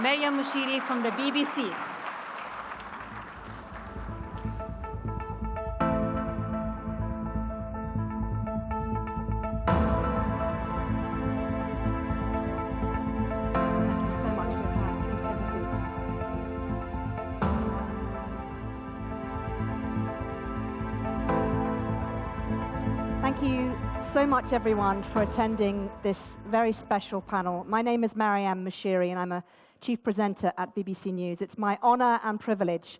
Maryam Mushiri from the BBC. Thank you so much, everyone, for attending this very special panel. My name is Maryam Mushiri, and I'm a chief presenter at BBC News. It's my honor and privilege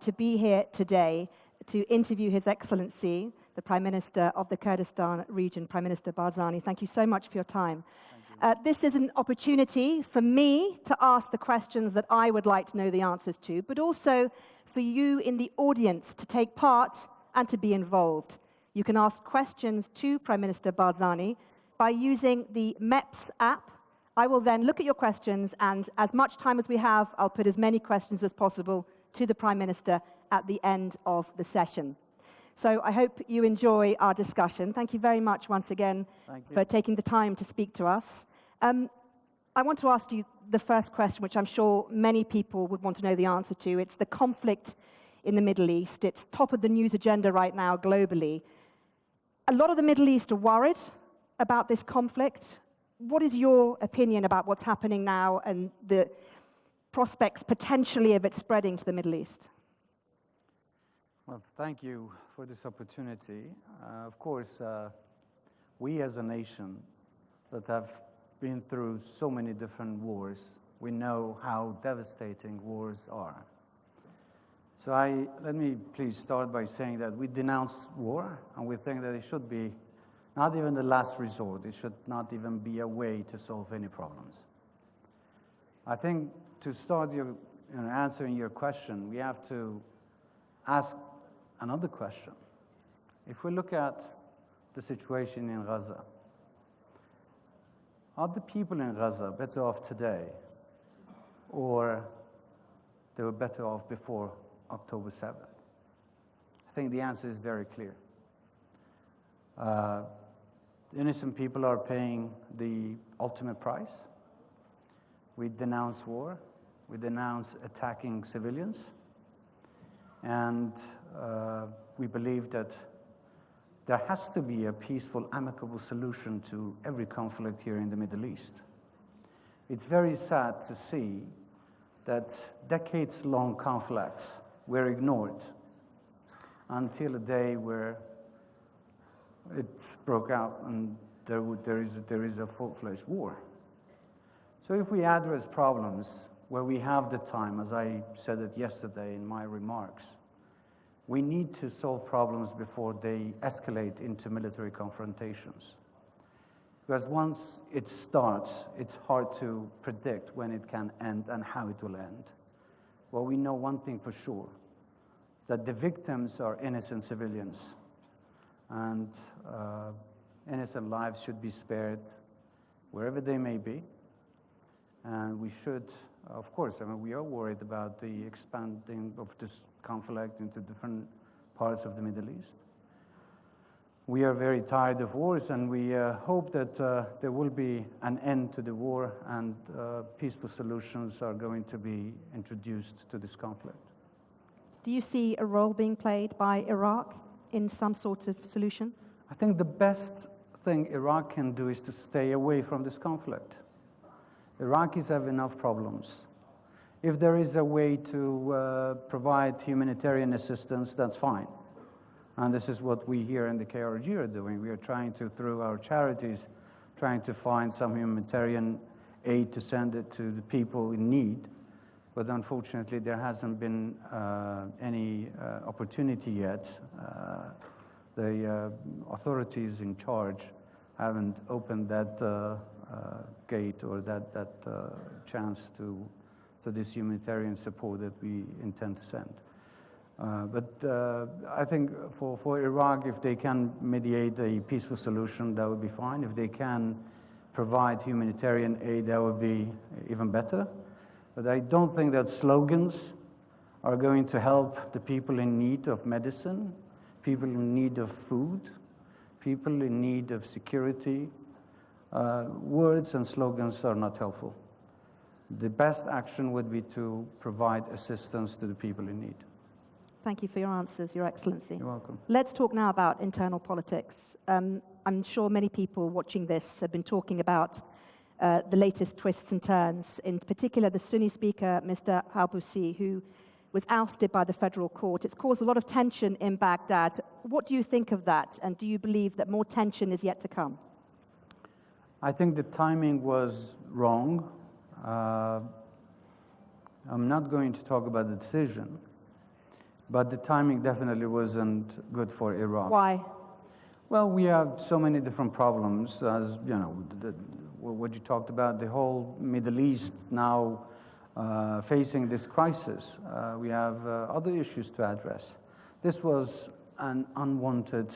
to be here today to interview His Excellency, the Prime Minister of the Kurdistan region, Prime Minister Barzani. Thank you so much for your time. This is an opportunity for me to ask the questions that I would like to know the answers to, but also for you in the audience to take part and to be involved. You can ask questions to Prime Minister Barzani by using the MEPS app. I will then look at your questions, and as much time as we have, I'll put as many questions as possible to the Prime Minister at the end of the session. So I hope you enjoy our discussion. Thank you very much once again for taking the time to speak to us. I want to ask you the first question, which I'm sure many people would want to know the answer to. It's the conflict in the Middle East. It's top of the news agenda right now globally. A lot of the Middle East are worried about this conflict. What is your opinion about what's happening now and the prospects potentially of it spreading to the Middle East? Well, thank you for this opportunity. Of course, we as a nation that have been through so many different wars, we know how devastating wars are. So let me please start by saying that we denounce war, and we think that it should be not even the last resort. It should not even be a way to solve any problems. I think to start answering your question, we have to ask another question. If we look at the situation in Gaza, are the people in Gaza better off today, or they were better off before October 7th? I think the answer is very clear. Innocent people are paying the ultimate price. We denounce war. We denounce attacking civilians. And we believe that there has to be a peaceful, amicable solution to every conflict here in the Middle East. It's very sad to see that decades-long conflicts were ignored until a day where it broke out and there is a full-fledged war. So if we address problems where we have the time, as I said it yesterday in my remarks, we need to solve problems before they escalate into military confrontations. Because once it starts, it's hard to predict when it can end and how it will end. Well, we know one thing for sure, that the victims are innocent civilians, and innocent lives should be spared wherever they may be. And we should, of course, we are worried about the expanding of this conflict into different parts of the Middle East. We are very tired of wars, and we hope that there will be an end to the war, and peaceful solutions are going to be introduced to this conflict. Do you see a role being played by Iraq in some sort of solution? I think the best thing Iraq can do is to stay away from this conflict. Iraqis have enough problems. If there is a way to provide humanitarian assistance, that's fine. And this is what we here in the KRG are doing. We are trying to, through our charities, trying to find some humanitarian aid to send it to the people in need. But unfortunately, there hasn't been any opportunity yet. The authorities in charge haven't opened that gate or that chance to this humanitarian support that we intend to send. But I think for Iraq, if they can mediate a peaceful solution, that would be fine. If they can provide humanitarian aid, that would be even better. But I don't think that slogans are going to help the people in need of medicine, people in need of food, people in need of security. Words and slogans are not helpful. the best action would be to provide assistance to the people in need. Thank you for your answers, Your Excellency. You're welcome. Let's talk now about internal politics. I'm sure many people watching this have been talking about the latest twists and turns, in particular the Sunni speaker, Mr. Halbusi, who was ousted by the federal court. It's caused a lot of tension in Baghdad. What do you think of that, and do you believe that more tension is yet to come? I think the timing was wrong. I'm not going to talk about the decision, but the timing definitely wasn't good for Iraq. Why? Well, we have so many different problems, as you know, what you talked about, the whole Middle East now facing this crisis. We have other issues to address. This was an unwanted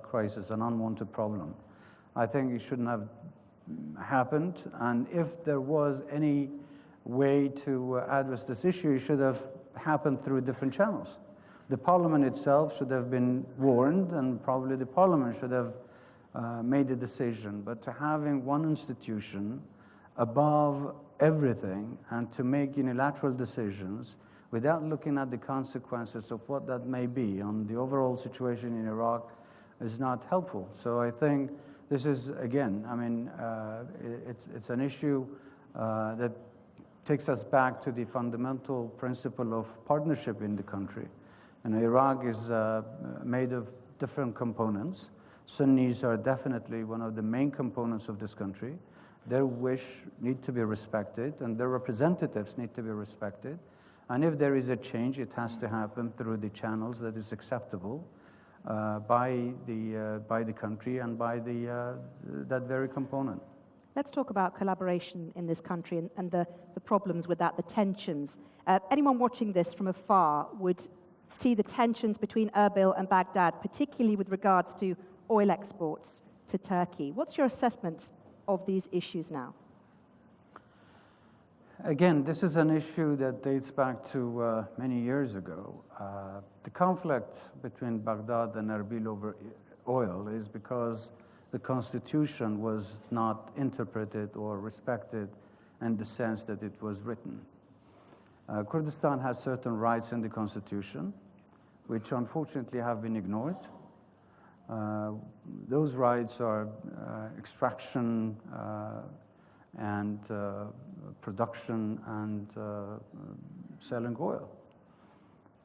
crisis, an unwanted problem. I think it shouldn't have happened, and if there was any way to address this issue, it should have happened through different channels. The parliament itself should have been warned, and probably the parliament should have made a decision. But to having one institution above everything and to make unilateral decisions without looking at the consequences of what that may be on the overall situation in Iraq is not helpful. So I think this is, again, I mean, it's an issue that takes us back to the fundamental principle of partnership in the country. And Iraq is made of different components. Sunnis are definitely one of the main components of this country. Their wish need to be respected, and their representatives need to be respected. And if there is a change, it has to happen through the channels that is acceptable by the country and by that very component. Let's talk about collaboration in this country and the problems with that, the tensions. Anyone watching this from afar would see the tensions between Erbil and Baghdad, particularly with regards to oil exports to Turkey. What's your assessment of these issues now? Again, this is an issue that dates back to many years ago. The conflict between Baghdad and Erbil over oil is because the constitution was not interpreted or respected in the sense that it was written. Kurdistan has certain rights in the constitution, which unfortunately have been ignored. Those rights are extraction and production and selling oil.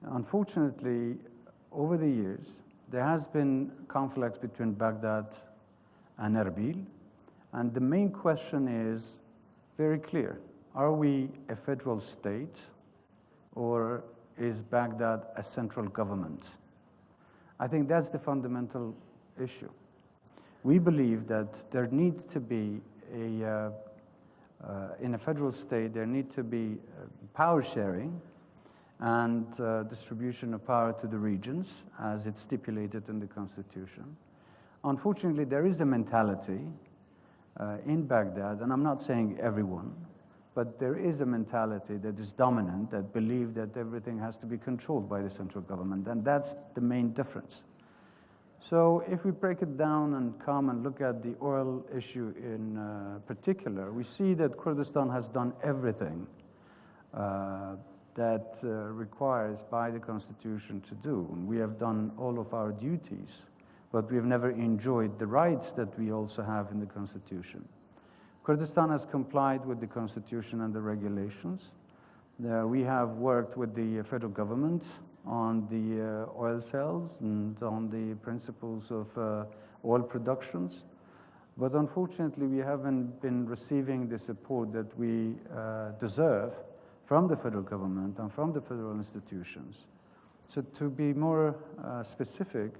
Unfortunately, over the years, there has been conflicts between Baghdad and Erbil, and the main question is very clear. Are we a federal state, or is Baghdad a central government? I think that's the fundamental issue. We believe that there needs to be in a federal state, there need to be power sharing and distribution of power to the regions as it's stipulated in the constitution. Unfortunately, there is a mentality in Baghdad, and I'm not saying everyone, but there is a mentality that is dominant that believes that everything has to be controlled by the central government, and that's the main difference. So if we break it down and come and look at the oil issue in particular, we see that Kurdistan has done everything that requires by the constitution to do. And we have done all of our duties, but we have never enjoyed the rights that we also have in the constitution. Kurdistan has complied with the constitution and the regulations. We have worked with the federal government on the oil sales and on the principles of oil productions. But unfortunately, we haven't been receiving the support that we deserve from the federal government and from the federal institutions. So to be more specific,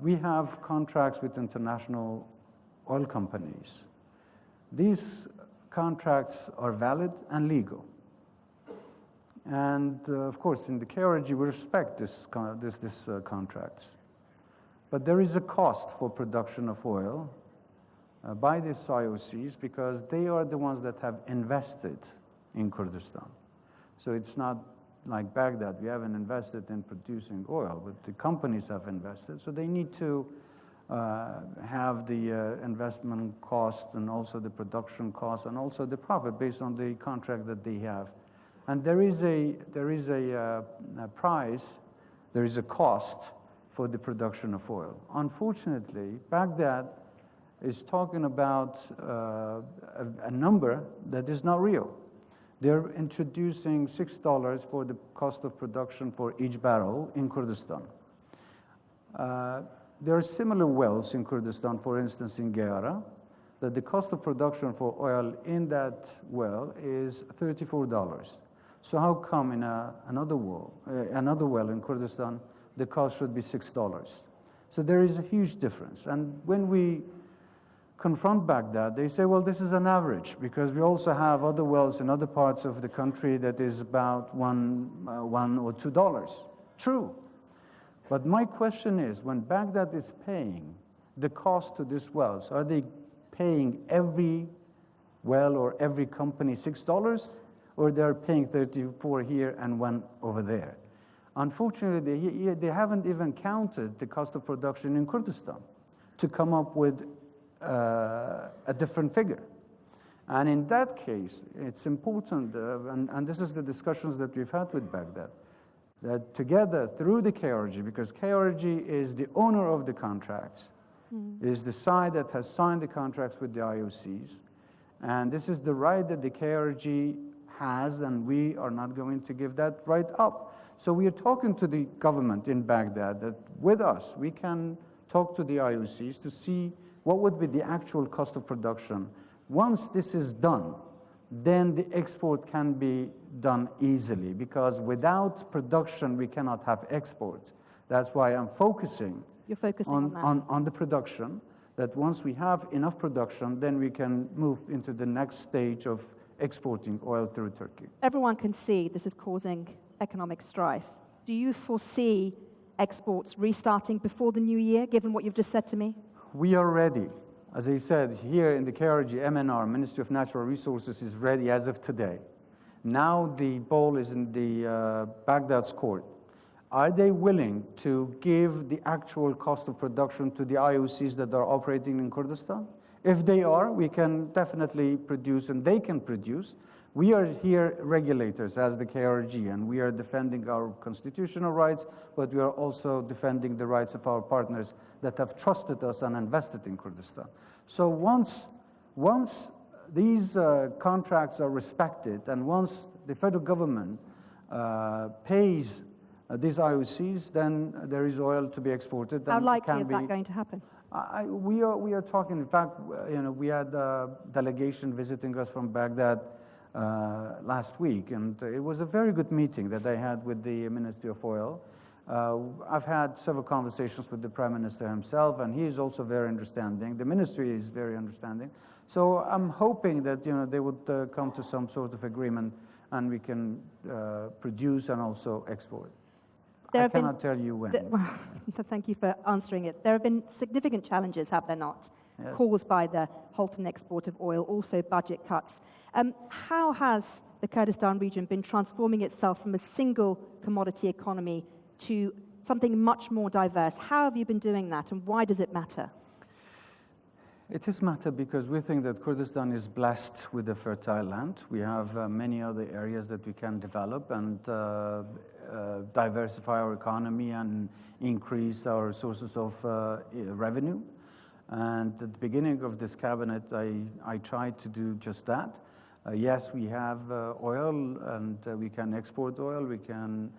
we have contracts with international oil companies. These contracts are valid and legal. And of course, in the KRG, we respect these contracts. But there is a cost for production of oil by these IOCs because they are the ones that have invested in Kurdistan. So it's not like Baghdad, we haven't invested in producing oil, but the companies have invested. So they need to have the investment cost and also the production cost and also the profit based on the contract that they have. And there is a price, there is a cost for the production of oil. Unfortunately, Baghdad is talking about a number that is not real. They're introducing $6 for the cost of production for each barrel in Kurdistan. There are similar wells in Kurdistan, for instance, in Geyara, that the cost of production for oil in that well is $34. So how come in another well in Kurdistan, the cost should be $6? So there is a huge difference. And when we confront Baghdad, they say, well, this is an average, because we also have other wells in other parts of the country that is about $1 or $2. True. But my question is, when Baghdad is paying the cost to these wells, are they paying every well or every company $6? Or they're paying 34 here and one over there? Unfortunately, they haven't even counted the cost of production in Kurdistan to come up with a different figure. And in that case, it's important, and this is the discussions that we've had with Baghdad, that together through the KRG, because KRG is the owner of the contracts, is the side that has signed the contracts with the IOCs, and this is the right that the KRG has, and we are not going to give that right up. So we are talking to the government in Baghdad that with us, we can talk to the IOCs to see what would be the actual cost of production. Once this is done, then the export can be done easily, because without production, we cannot have export. That's why I'm focusing on the production, that once we have enough production, then we can move into the next stage of exporting oil through Turkey. Everyone can see this is causing economic strife. Do you foresee exports restarting before the new year, given what you've just said to me? We are ready. As I said, here in the KRG, MNR, Ministry of Natural Resources, is ready as of today. Now the ball is in the Baghdad's court. Are they willing to give the actual cost of production to the IOCs that are operating in Kurdistan? If they are, we can definitely produce, and they can produce. We are here regulators as the KRG, and we are defending our constitutional rights, but we are also defending the rights of our partners that have trusted us and invested in Kurdistan. So once these contracts are respected, and once the federal government pays these IOCs, then there is oil to be exported. How likely is that going to happen? We are talking. In fact, we had a delegation visiting us from Baghdad last week, and it was a very good meeting that I had with the Ministry of Oil. I've had several conversations with the Prime Minister himself, and he is also very understanding. The ministry is very understanding. So I'm hoping that they would come to some sort of agreement, and we can produce and also export. I cannot tell you when. Thank you for answering it. There have been significant challenges, have there not, yes, caused by the halting export of oil, also budget cuts. How has the Kurdistan region been transforming itself from a single commodity economy to something much more diverse? How have you been doing that, and why does it matter? It is matter because we think that Kurdistan is blessed with a fertile land. We have many other areas that we can develop and diversify our economy and increase our sources of revenue. And at the beginning of this cabinet, I tried to do just that. Yes, we have oil, and we can export oil. We can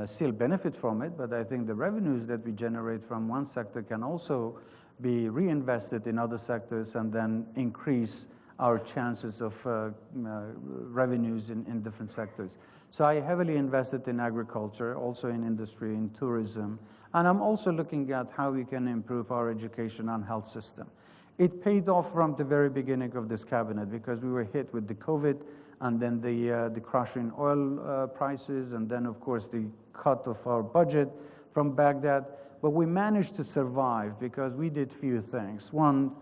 still benefit from it, but I think the revenues that we generate from one sector can also be reinvested in other sectors and then increase our chances of revenues in different sectors. So I heavily invested in agriculture, also in industry, in tourism, and I'm also looking at how we can improve our education and health system. It paid off from the very beginning of this cabinet because we were hit with the COVID and then the crash in oil prices, and then, of course, the cut of our budget from Baghdad. But we managed to survive because we did few things. One,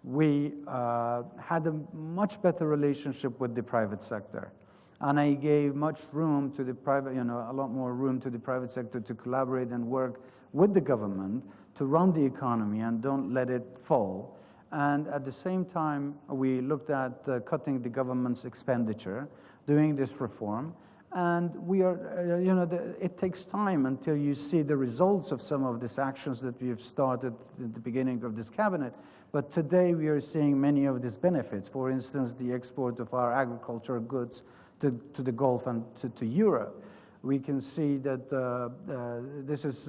we had a much better relationship with the private sector. And I gave much room to the private, a lot more room to the private sector to collaborate and work with the government to run the economy and don't let it fall. And at the same time, we looked at cutting the government's expenditure, doing this reform. And we are, it takes time until you see the results of some of these actions that we have started at the beginning of this cabinet. But today we are seeing many of these benefits. For instance, the export of our agricultural goods to the Gulf and to Europe. We can see that this is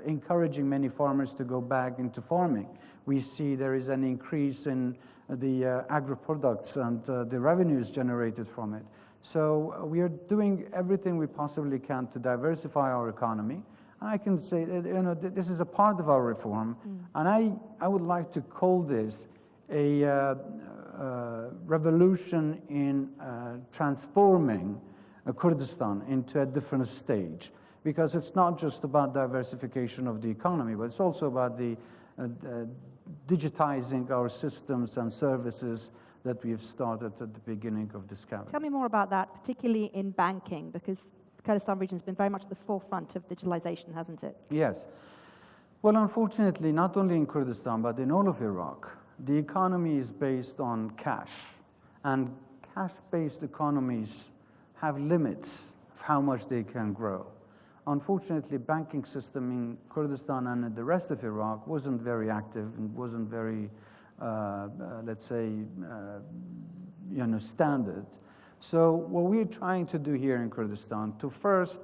encouraging many farmers to go back into farming. We see there is an increase in the agri-products and the revenues generated from it. So we are doing everything we possibly can to diversify our economy. And I can say that this is a part of our reform. And I would like to call this a revolution in transforming Kurdistan into a different stage, because it's not just about diversification of the economy, but it's also about the digitizing our systems and services that we have started at the beginning of this cabinet. Tell me more about that, particularly in banking, because the Kurdistan region has been very much at the forefront of digitalization, hasn't it? Yes. Well, unfortunately, not only in Kurdistan, but in all of Iraq, the economy is based on cash. And cash-based economies have limits of how much they can grow. Unfortunately, banking system in Kurdistan and in the rest of Iraq wasn't very active and wasn't very, let's say, standard. So what we're trying to do here in Kurdistan, to first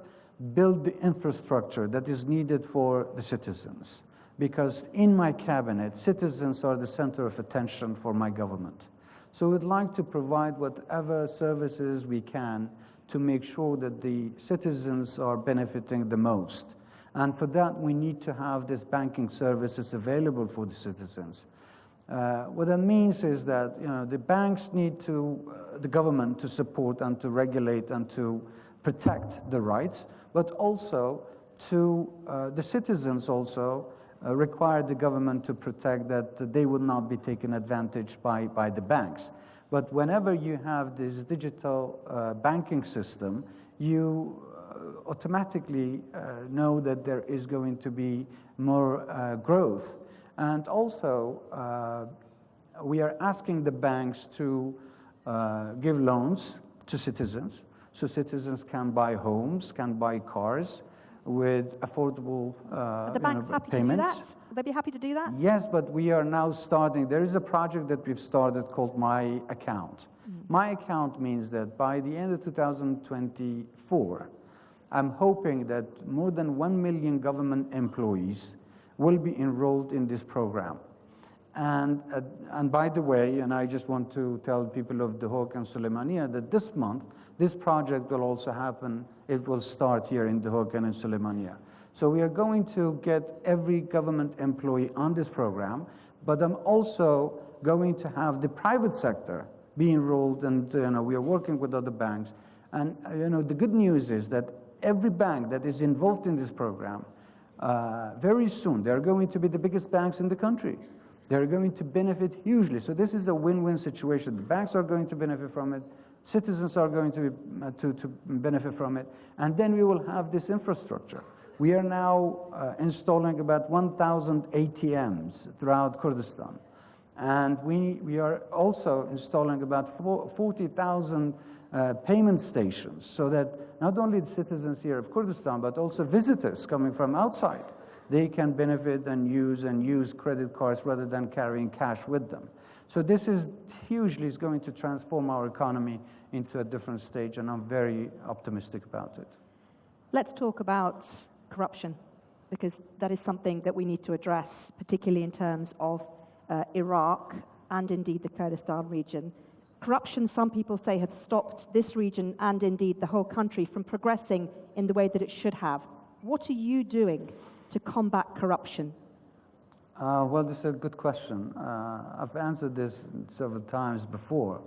build the infrastructure that is needed for the citizens. Because in my cabinet, citizens are the center of attention for my government. So we'd like to provide whatever services we can to make sure that the citizens are benefiting the most. And for that, we need to have these banking services available for the citizens. What that means is that the banks need the government to support and to regulate and to protect the rights, but also the citizens also require the government to protect that they would not be taken advantage by the banks. But whenever you have this digital banking system, you automatically know that there is going to be more growth. And also, we are asking the banks to give loans to citizens, so citizens can buy homes, can buy cars with affordable Are the banks happy payments. to do that? Would they be happy to do that? Yes, but we are now starting. There is a project that we've started called My Account. My Account means that by the end of 2024, I'm hoping that more than 1 million government employees will be enrolled in this program. And by the way, and I just want to tell people of Duhok and Suleimania that this month, this project will also happen. It will start here in Duhok and in Suleimania. So we are going to get every government employee on this program, but I'm also going to have the private sector be enrolled, and we are working with other banks. And the good news is that every bank that is involved in this program, very soon, they're going to be the biggest banks in the country. They're going to benefit hugely. So this is a win-win situation. The banks are going to benefit from it. Citizens are going to benefit from it. And then we will have this infrastructure. We are now installing about 1,000 ATMs throughout Kurdistan. And we are also installing about 40,000 payment stations, so that not only the citizens here of Kurdistan, but also visitors coming from outside, they can benefit and use credit cards rather than carrying cash with them. So this is hugely is going to transform our economy into a different stage, and I'm very optimistic about it. Let's talk about corruption, because that is something that we need to address, particularly in terms of Iraq and indeed the Kurdistan region. Corruption, some people say, have stopped this region and indeed the whole country from progressing in the way that it should have. What are you doing to combat corruption? Well, this is a good question. I've answered this several times before,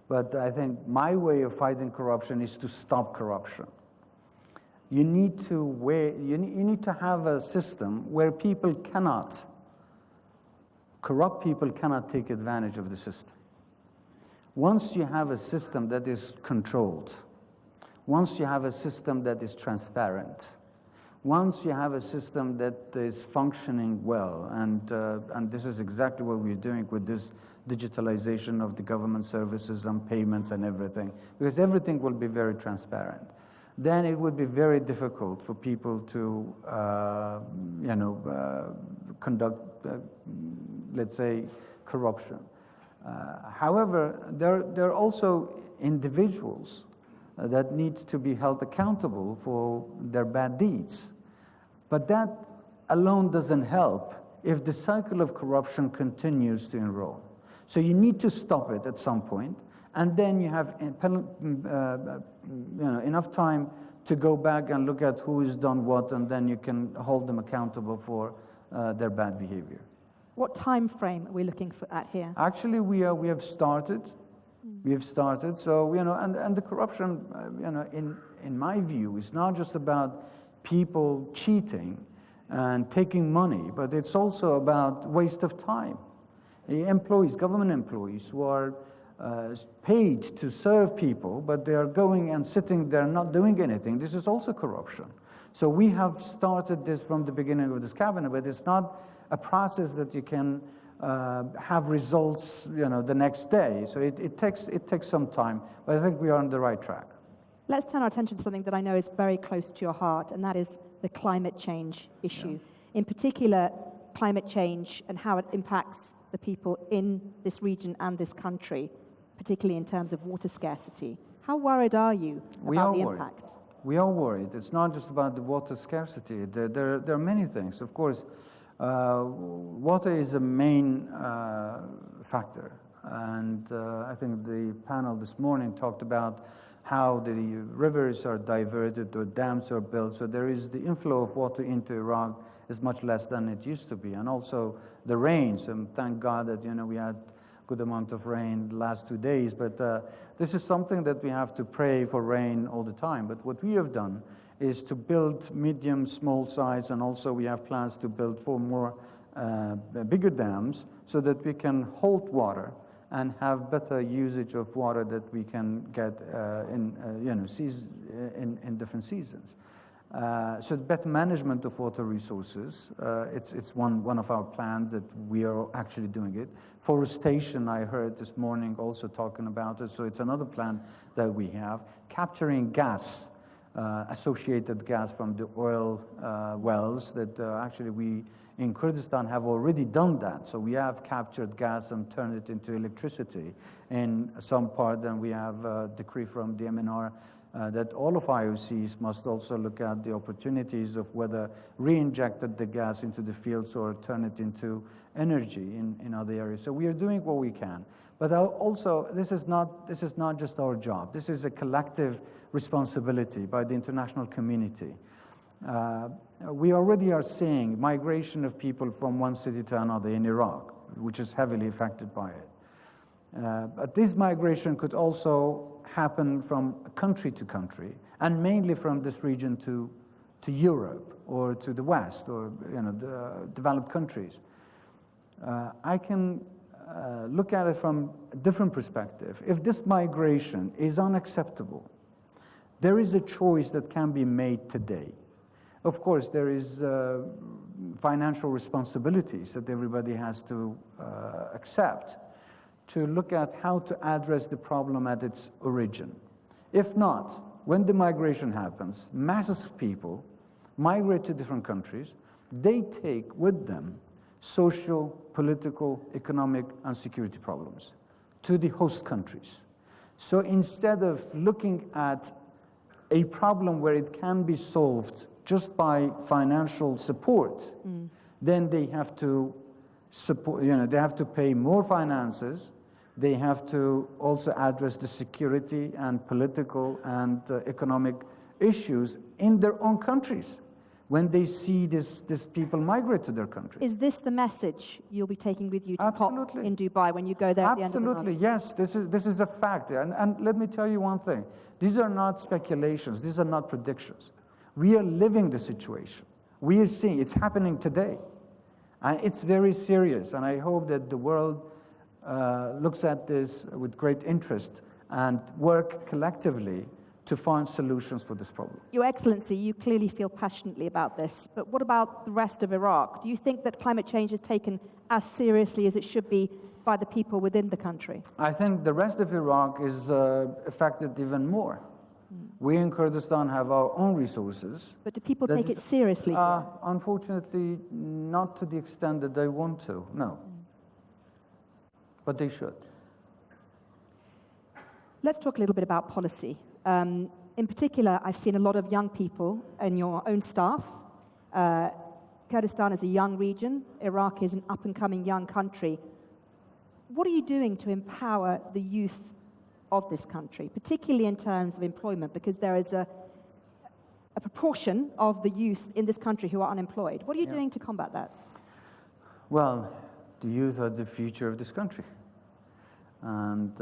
but I think my way of fighting corruption is to stop corruption. You need to have a system where corrupt people cannot take advantage of the system. Once you have a system that is controlled, once you have a system that is transparent, Once you have a system that is functioning well, and this is exactly what we're doing with this digitalization of the government services and payments and everything, because everything will be very transparent, then it would be very difficult for people to, conduct, let's say, corruption. However, there are also individuals that need to be held accountable for their bad deeds. But that alone doesn't help if the cycle of corruption continues to enroll. So you need to stop it at some point, and then you have enough time to go back and look at who has done what, and then you can hold them accountable for their bad behavior. What time frame are we looking at here? Actually, we have started. We have started. So and the corruption, in my view, is not just about people cheating and taking money, but it's also about waste of time. Employees, government employees, who are paid to serve people, but they are going and sitting there not doing anything. This is also corruption. So we have started this from the beginning of this cabinet, but it's not a process that you can have results, the next day. So it takes some time, but I think we are on the right track. Let's turn our attention to something that I know is very close to your heart, and that is the climate change issue. Yeah. In particular, climate change and how it impacts the people in this region and this country, particularly in terms of water scarcity. How worried are you about the impact? We are worried. It's not just about the water scarcity. There are many things. Of course, water is a main factor. And I think the panel this morning talked about how the rivers are diverted or dams are built. So there is the inflow of water into Iraq is much less than it used to be. And also the rains, and thank God that we had a good amount of rain the last 2 days. But this is something that we have to pray for rain all the time. But what we have done is to build medium, small size, and also we have plans to build 4 more bigger dams so that we can hold water and have better usage of water that we can get in different seasons. So better management of water resources, it's one of our plans that we are actually doing it. Forestation, I heard this morning also talking about it, so it's another plan that we have. Capturing gas, associated gas from the oil wells that actually we in Kurdistan have already done that. So we have captured gas and turned it into electricity in some part, and we have a decree from the MNR that all of IOCs must also look at the opportunities of whether re-injected the gas into the fields or turn it into energy in other areas. So we are doing what we can. But also, this is not just our job. This is a collective responsibility by the international community. We already are seeing migration of people from one city to another in Iraq, which is heavily affected by it. But this migration could also happen from country to country, and mainly from this region to Europe or to the West or the developed countries. I can look at it from a different perspective. If this migration is unacceptable, there is a choice that can be made today. Of course, there is financial responsibilities that everybody has to accept to look at how to address the problem at its origin. If not, when the migration happens, masses of people migrate to different countries. They take with them social, political, economic, and security problems to the host countries. So instead of looking at a problem where it can be solved just by financial support, then they have to support, they have to pay more finances. They have to also address the security and political and economic issues in their own countries when they see this people migrate to their countries. Is this the message you'll be taking with you to Absolutely. COP in Dubai when you go there at the end of the month? Absolutely, yes. This is a fact. And let me tell you one thing. These are not speculations. These are not predictions. We are living the situation. We are seeing it's happening today. And it's very serious. And I hope that the world looks at this with great interest and work collectively to find solutions for this problem. Your Excellency, you clearly feel passionately about this, but what about the rest of Iraq? Do you think that climate change is taken as seriously as it should be by the people within the country? I think the rest of Iraq is affected even more. We in Kurdistan have our own resources. But do people take it seriously? Unfortunately, not to the extent that they want to, no. But they should. Let's talk a little bit about policy. In particular, I've seen a lot of young people in your own staff. Kurdistan is a young region. Iraq is an up-and-coming young country. What are you doing to empower the youth of this country, particularly in terms of employment? Because there is a proportion of the youth in this country who are unemployed. What are you doing to combat that? Well, the youth are the future of this country. And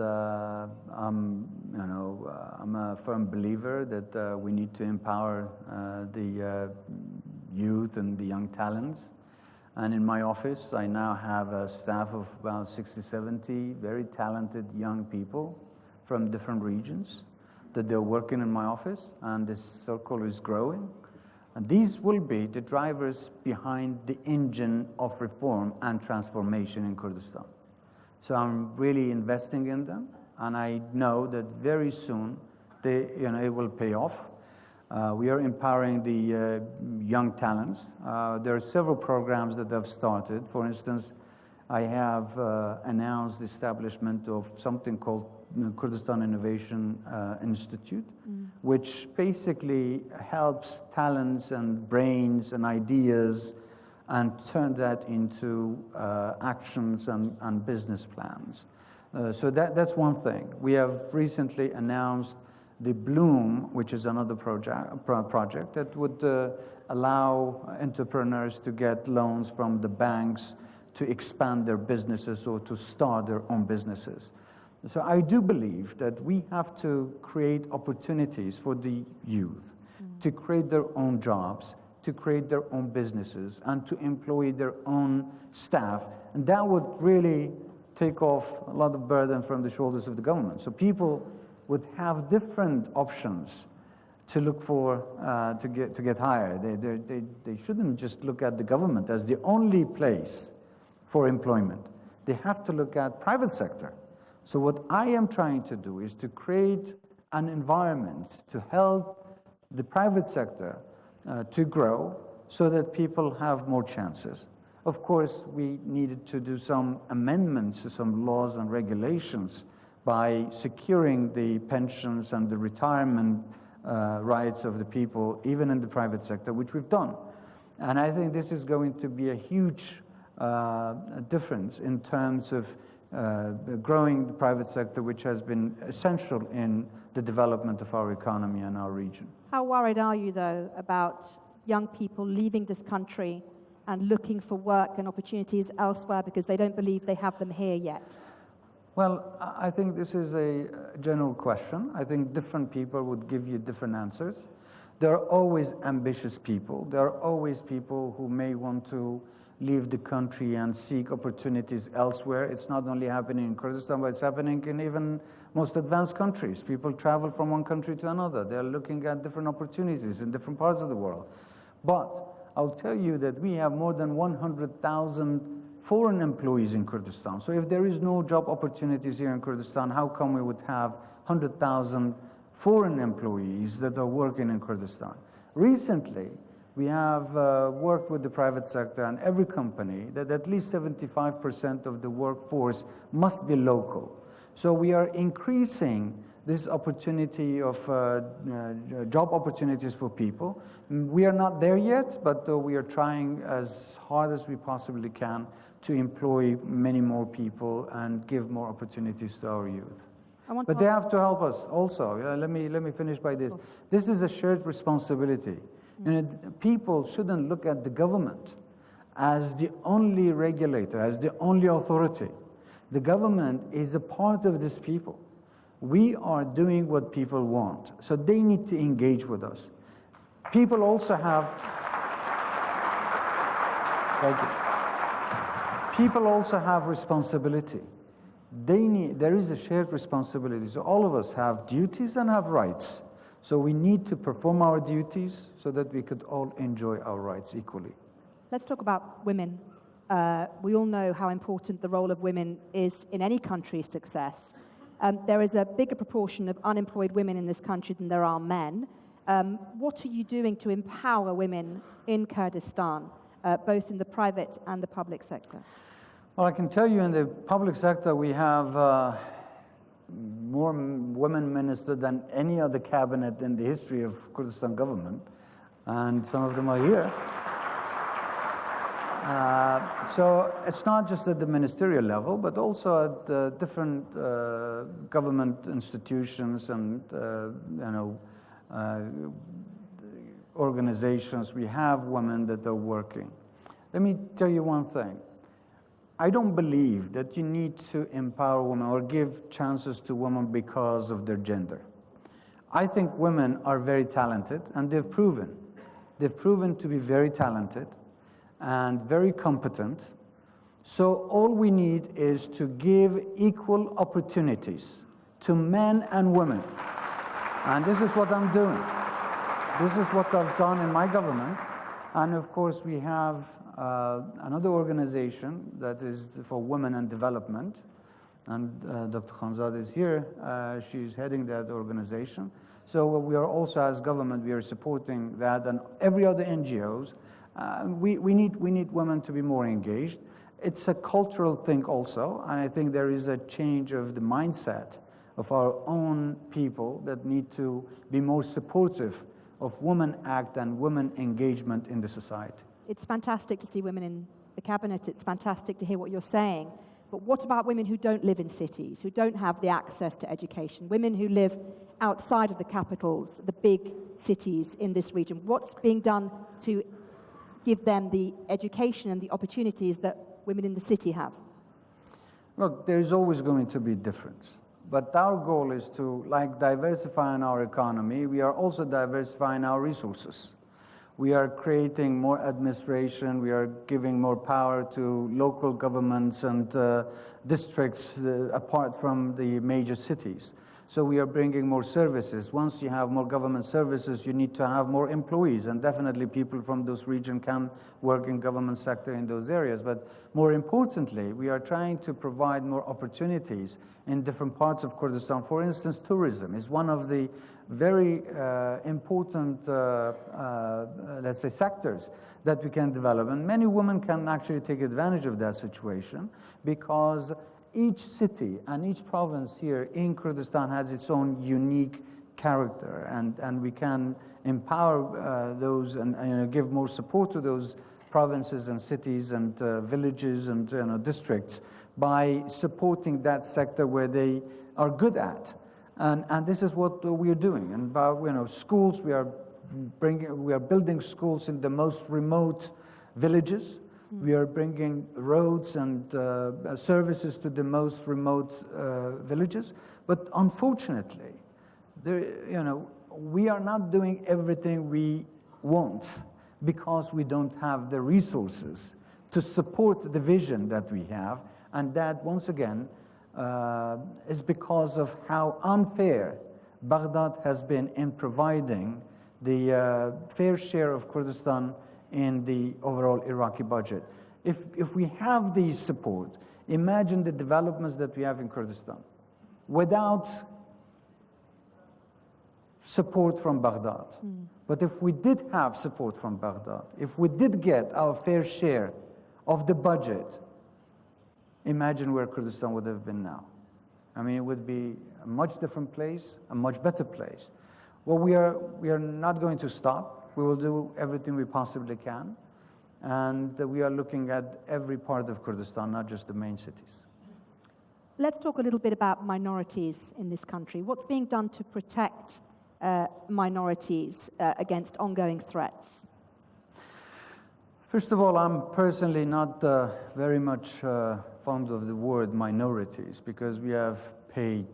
I'm a firm believer that we need to empower the youth and the young talents. And in my office, I now have a staff of about 60, 70 very talented young people from different regions that they're working in my office, and this circle is growing. And these will be the drivers behind the engine of reform and transformation in Kurdistan. So I'm really investing in them, and I know that very soon it will pay off. We are empowering the young talents. There are several programs that have started. For instance, I have announced the establishment of something called Kurdistan Innovation Institute, which basically helps talents and brains and ideas and turn that into actions and business plans. So that's one thing. We have recently announced the Bloom, which is another project that would allow entrepreneurs to get loans from the banks to expand their businesses or to start their own businesses. So I do believe that we have to create opportunities for the youth to create their own jobs, to create their own businesses, and to employ their own staff. And that would really take off a lot of burden from the shoulders of the government. So people would have different options to look for, to get hired. They shouldn't just look at the government as the only place for employment. They have to look at private sector. So what I am trying to do is to create an environment to help the private sector to grow so that people have more chances. Of course, we needed to do some amendments to some laws and regulations by securing the pensions and the retirement rights of the people, even in the private sector, which we've done. And I think this is going to be a huge difference in terms of growing the private sector, which has been essential in the development of our economy and our region. How worried are you, though, about young people leaving this country and looking for work and opportunities elsewhere because they don't believe they have them here yet? Well, I think this is a general question. I think different people would give you different answers. There are always ambitious people. There are always people who may want to leave the country and seek opportunities elsewhere. It's not only happening in Kurdistan, but it's happening in even most advanced countries. People travel from one country to another. They're looking at different opportunities in different parts of the world. But I'll tell you that we have more than 100,000 foreign employees in Kurdistan. So if there is no job opportunities here in Kurdistan, how come we would have 100,000 foreign employees that are working in Kurdistan? Recently, we have worked with the private sector and every company that at least 75% of the workforce must be local. So we are increasing this opportunity of job opportunities for people. We are not there yet, but we are trying as hard as we possibly can to employ many more people and give more opportunities to our youth. But they have to help us also. Let me finish by this. This is a shared responsibility. People shouldn't look at the government as the only regulator, as the only authority. The government is a part of these people. We are doing what people want, so they need to engage with us. People also have, people also have responsibility. There is a shared responsibility, so all of us have duties and have rights. So we need to perform our duties so that we could all enjoy our rights equally. Let's talk about women. We all know how important the role of women is in any country's success. There is a bigger proportion of unemployed women in this country than there are men. What are you doing to empower women in Kurdistan, both in the private and the public sector? Well, I can tell you in the public sector we have more women ministers than any other cabinet in the history of Kurdistan government, and some of them are here. So it's not just at the ministerial level, but also at the different government institutions and organizations. We have women that are working. Let me tell you one thing. I don't believe that you need to empower women or give chances to women because of their gender. I think women are very talented, and they've proven to be very talented and very competent. So all we need is to give equal opportunities to men and women. And this is what I'm doing. This is what I've done in my government. And of course, we have another organization that is for women and development. And Dr. Khanzad is here. She's heading that organization. So we are also, as government, we are supporting that and every other NGOs. We need women to be more engaged. It's a cultural thing also, and I think there is a change of the mindset of our own people that need to be more supportive of Women Act and women engagement in the society. It's fantastic to see women in the cabinet. It's fantastic to hear what you're saying. But what about women who don't live in cities, who don't have the access to education, women who live outside of the capitals, the big cities in this region? What's being done to give them the education and the opportunities that women in the city have? Look, there's always going to be difference. But our goal is to, like diversifying our economy, we are also diversifying our resources. We are creating more administration, we are giving more power to local governments and districts apart from the major cities. So we are bringing more services. Once you have more government services, you need to have more employees, and definitely people from those regions can work in government sector in those areas. But more importantly, we are trying to provide more opportunities in different parts of Kurdistan. For instance, tourism is one of the very important, let's say, sectors that we can develop. And many women can actually take advantage of that situation because each city and each province here in Kurdistan has its own unique character, and we can empower those and give more support to those provinces and cities and villages and districts by supporting that sector where they are good at. And this is what we are doing. And about schools, we are building schools in the most remote villages. We are bringing roads and services to the most remote villages. But unfortunately, we are not doing everything we want because we don't have the resources to support the vision that we have. And that, once again, is because of how unfair Baghdad has been in providing the fair share of Kurdistan in the overall Iraqi budget. If we have these support, imagine the developments that we have in Kurdistan. Without support from Baghdad. But if we did have support from Baghdad, if we did get our fair share of the budget, imagine where Kurdistan would have been now. I mean, it would be a much different place, a much better place. Well, we are not going to stop. We will do everything we possibly can. And we are looking at every part of Kurdistan, not just the main cities. Let's talk a little bit about minorities in this country. What's being done to protect minorities against ongoing threats? First of all, I'm personally not very much fond of the word minorities because we have paid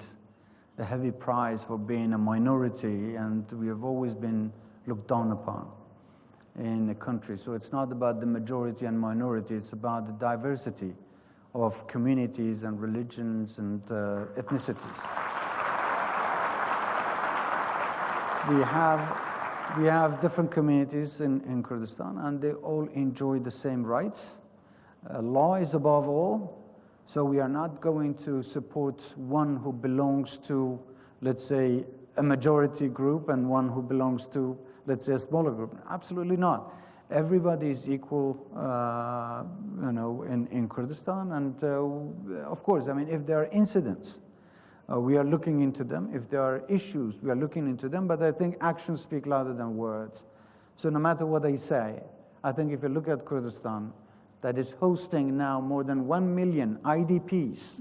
a heavy price for being a minority, and we have always been looked down upon in the country. So it's not about the majority and minority, it's about the diversity of communities and religions and ethnicities. we have different communities in Kurdistan, and they all enjoy the same rights. Law is above all, so we are not going to support one who belongs to, let's say, a majority group and one who belongs to, let's say, a smaller group. Absolutely not. Everybody is equal, in Kurdistan, and of course, I mean, if there are incidents, we are looking into them. If there are issues, we are looking into them. But I think actions speak louder than words. So no matter what I say, I think if you look at Kurdistan, that is hosting now more than 1 million IDPs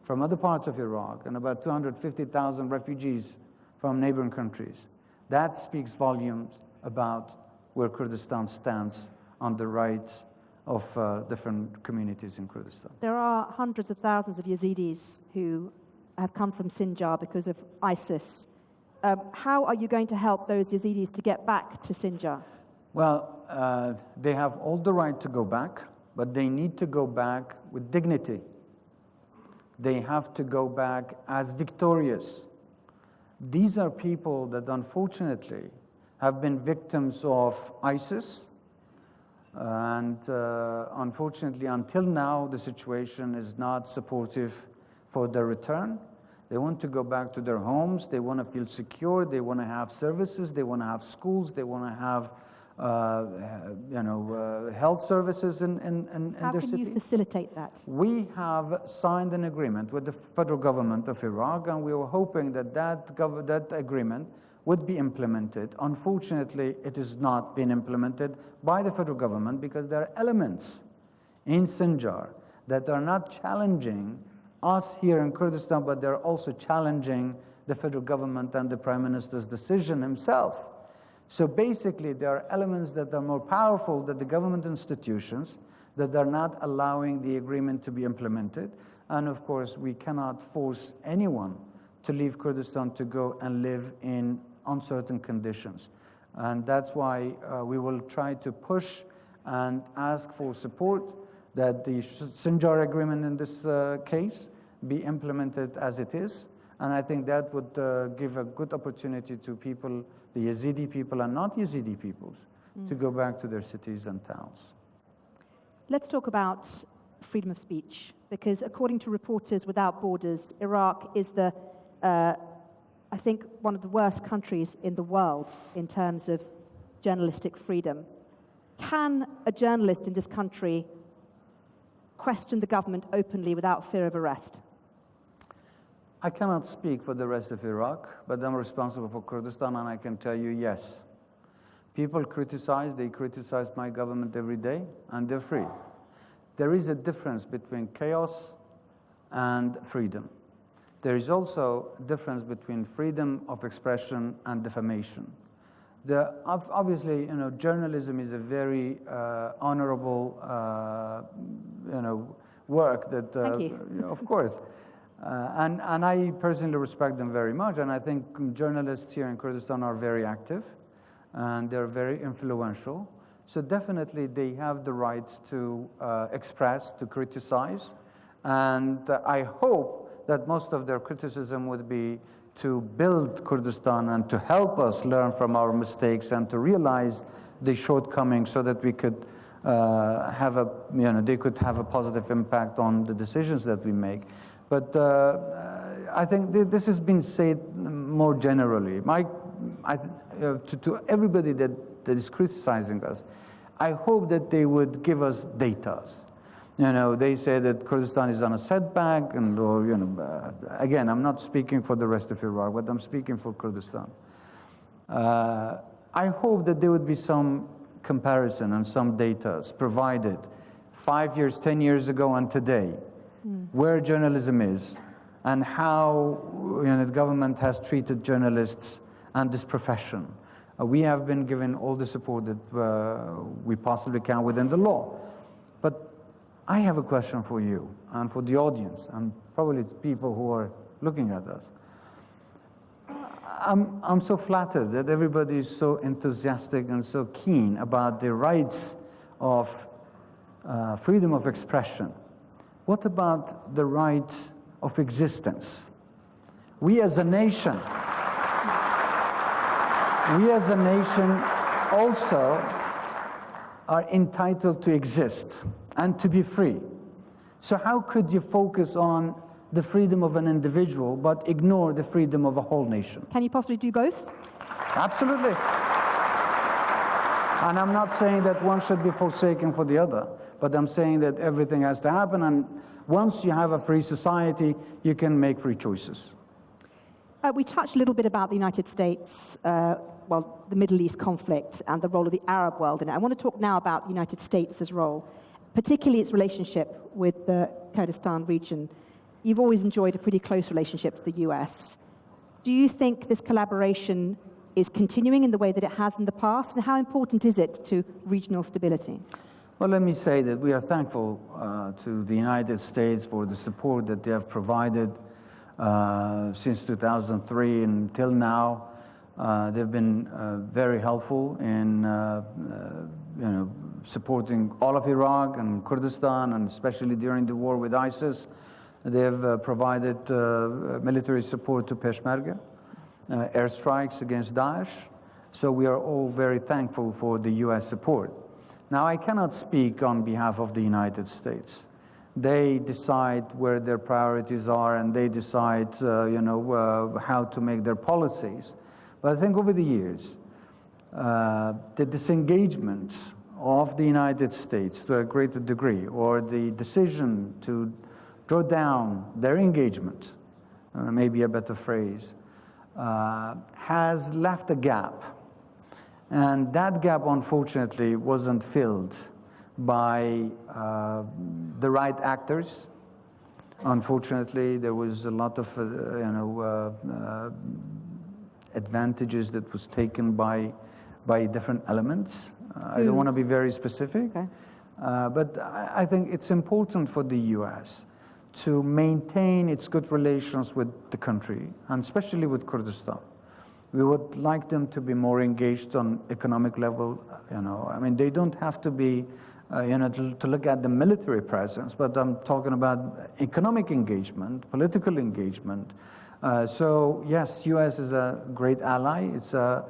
from other parts of Iraq and about 250,000 refugees from neighboring countries, that speaks volumes about where Kurdistan stands on the rights of different communities in Kurdistan. There are hundreds of thousands of Yazidis who have come from Sinjar because of ISIS. How are you going to help those Yazidis to get back to Sinjar? Well, they have all the right to go back, but they need to go back with dignity. They have to go back as victorious. These are people that unfortunately have been victims of ISIS, and unfortunately until now the situation is not supportive for their return. They want to go back to their homes, they want to feel secure, they want to have services, they want to have schools, they want to have health services in their city. How can you facilitate that? We have signed an agreement with the federal government of Iraq, and we were hoping that that agreement would be implemented. Unfortunately, it has not been implemented by the federal government because there are elements in Sinjar that are not challenging us here in Kurdistan, but they're also challenging the federal government and the Prime Minister's decision himself. So basically, there are elements that are more powerful than the government institutions that are not allowing the agreement to be implemented. And of course, we cannot force anyone to leave Kurdistan to go and live in uncertain conditions. And that's why we will try to push and ask for support that the Sinjar agreement in this case be implemented as it is. And I think that would give a good opportunity to people, the Yazidi people and not Yazidi peoples, to go back to their cities and towns. Let's talk about freedom of speech, because according to Reporters Without Borders, Iraq is I think, one of the worst countries in the world in terms of journalistic freedom. Can a journalist in this country question the government openly without fear of arrest? I cannot speak for the rest of Iraq, but I'm responsible for Kurdistan, and I can tell you, yes. People they criticize my government every day, and they're free. There is a difference between chaos and freedom. There is also a difference between freedom of expression and defamation. Obviously, journalism is a very honorable, work that, Thank you. Of course. And I personally respect them very much, and I think journalists here in Kurdistan are very active, and they're very influential. So definitely they have the right to express, to criticize, and I hope that most of their criticism would be to build Kurdistan and to help us learn from our mistakes and to realize the shortcomings so that we could they could have a positive impact on the decisions that we make. But I think this has been said more generally. To everybody that is criticizing us, I hope that they would give us data. They say that Kurdistan is on a setback, and again, I'm not speaking for the rest of Iraq, but I'm speaking for Kurdistan. I hope that there would be some comparison and some data provided 5 years, 10 years ago and today, where journalism is and how the government has treated journalists and this profession. We have been given all the support that we possibly can within the law. But I have a question for you and for the audience and probably people who are looking at us. I'm so flattered that everybody is so enthusiastic and so keen about the rights of freedom of expression. What about the right of existence? We as a nation, we as a nation also are entitled to exist and to be free. So how could you focus on the freedom of an individual but ignore the freedom of a whole nation? Can you possibly do both? Absolutely. And I'm not saying that one should be forsaken for the other, but I'm saying that everything has to happen, and once you have a free society, you can make free choices. We touched a little bit about the United States, the Middle East conflict and the role of the Arab world in it. I want to talk now about the United States' role, particularly its relationship with the Kurdistan region. You've always enjoyed a pretty close relationship to the US. Do you think this collaboration is continuing in the way that it has in the past, and how important is it to regional stability? Well, let me say that we are thankful to the United States for the support that they have provided since 2003 until now. They've been very helpful in supporting all of Iraq and Kurdistan, and especially during the war with ISIS. They've provided military support to Peshmerga, airstrikes against Daesh. So we are all very thankful for the US support. Now, I cannot speak on behalf of the United States. They decide where their priorities are, and they decide how to make their policies. But I think over the years, the disengagement of the United States to a greater degree, or the decision to draw down their engagement, maybe a better phrase, has left a gap. And that gap, unfortunately, wasn't filled by the right actors. Unfortunately, there was a lot of advantages that was taken by different elements. I don't want to be very specific, okay. But I think it's important for the US to maintain its good relations with the country, and especially with Kurdistan. We would like them to be more engaged on economic level. I mean, they don't have to be, to look at the military presence, but I'm talking about economic engagement, political engagement. So yes, U.S. is a great ally. It's a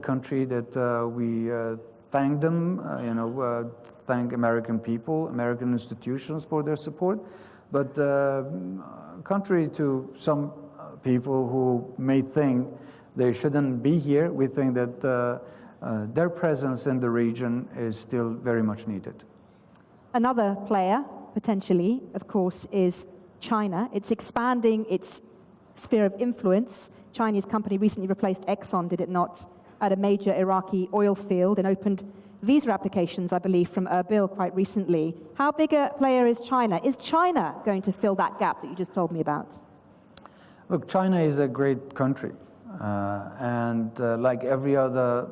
country that we thank them, thank American people, American institutions for their support. But contrary to some people who may think they shouldn't be here, we think that their presence in the region is still very much needed. Another player, potentially, of course, is China. It's expanding its sphere of influence. Chinese company recently replaced Exxon, did it not, at a major Iraqi oil field, and opened visa applications, I believe, from Erbil quite recently. How big a player is China? Is China going to fill that gap that you just told me about? Look, China is a great country. And like every other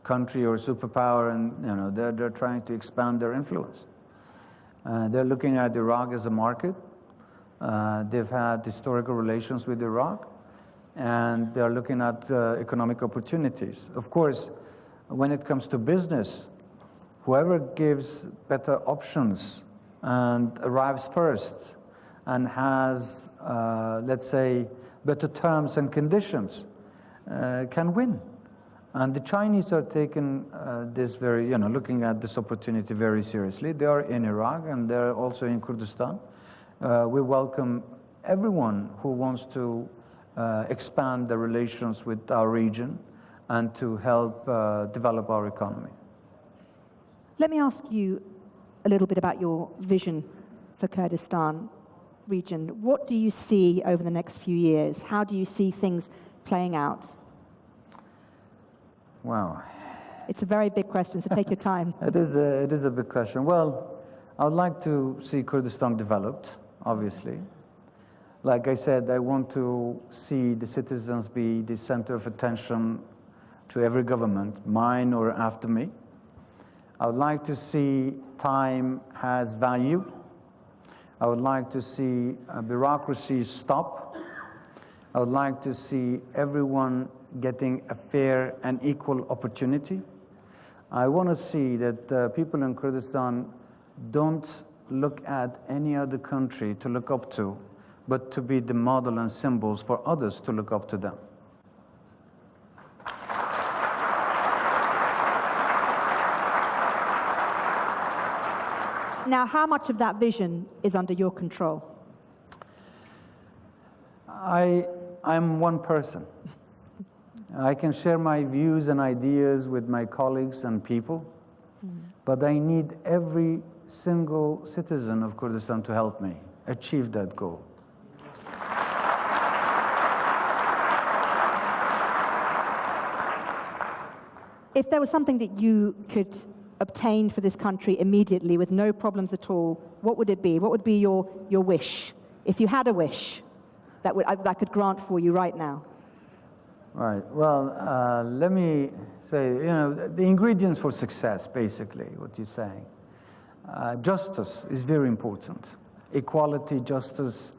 country or superpower, and they're trying to expand their influence. They're looking at Iraq as a market. They've had historical relations with Iraq, and they're looking at economic opportunities. Of course, when it comes to business, whoever gives better options and arrives first and has, let's say, better terms and conditions can win. And the Chinese are taking this very, looking at this opportunity very seriously. They are in Iraq, and they're also in Kurdistan. We welcome everyone who wants to expand the relations with our region and to help develop our economy. Let me ask you a little bit about your vision for Kurdistan region. What do you see over the next few years? How do you see things playing out? Wow. It's a very big question, so take your time. It is a big question. Well, I would like to see Kurdistan developed, obviously. Like I said, I want to see the citizens be the center of attention to every government, mine or after me. I would like to see time has value. I would like to see bureaucracy stop. I would like to see everyone getting a fair and equal opportunity. I want to see that people in Kurdistan don't look at any other country to look up to, but to be the model and symbols for others to look up to them. Now, how much of that vision is under your control? I'm one person. I can share my views and ideas with my colleagues and people, but I need every single citizen of Kurdistan to help me achieve that goal. If there was something that you could obtain for this country immediately with no problems at all, what would it be? What would be your wish? If you had a wish that I could grant for you right now. Right. Well, let me say, the ingredients for success, basically, what you're saying. Justice is very important. Equality, justice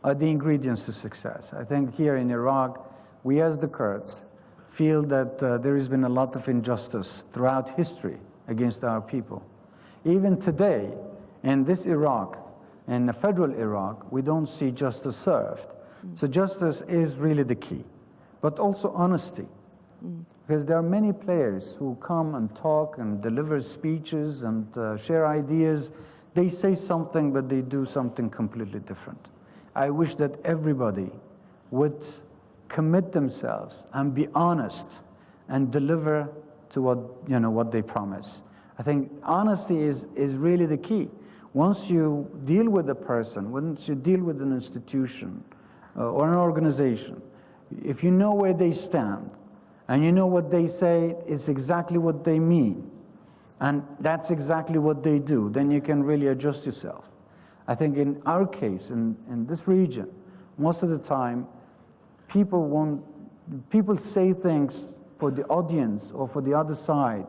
are the ingredients to success. I think here in Iraq, we as the Kurds feel that there has been a lot of injustice throughout history against our people. Even today, in this Iraq, in the federal Iraq, we don't see justice served. So justice is really the key, but also honesty. Because there are many players who come and talk and deliver speeches and share ideas. They say something, but they do something completely different. I wish that everybody would commit themselves and be honest and deliver to what they promise. I think honesty is really the key. Once you deal with a person, once you deal with an institution or an organization, if you know where they stand and you know what they say is exactly what they mean, and that's exactly what they do, then you can really adjust yourself. I think in our case, in this region, most of the time, people say things for the audience or for the other side,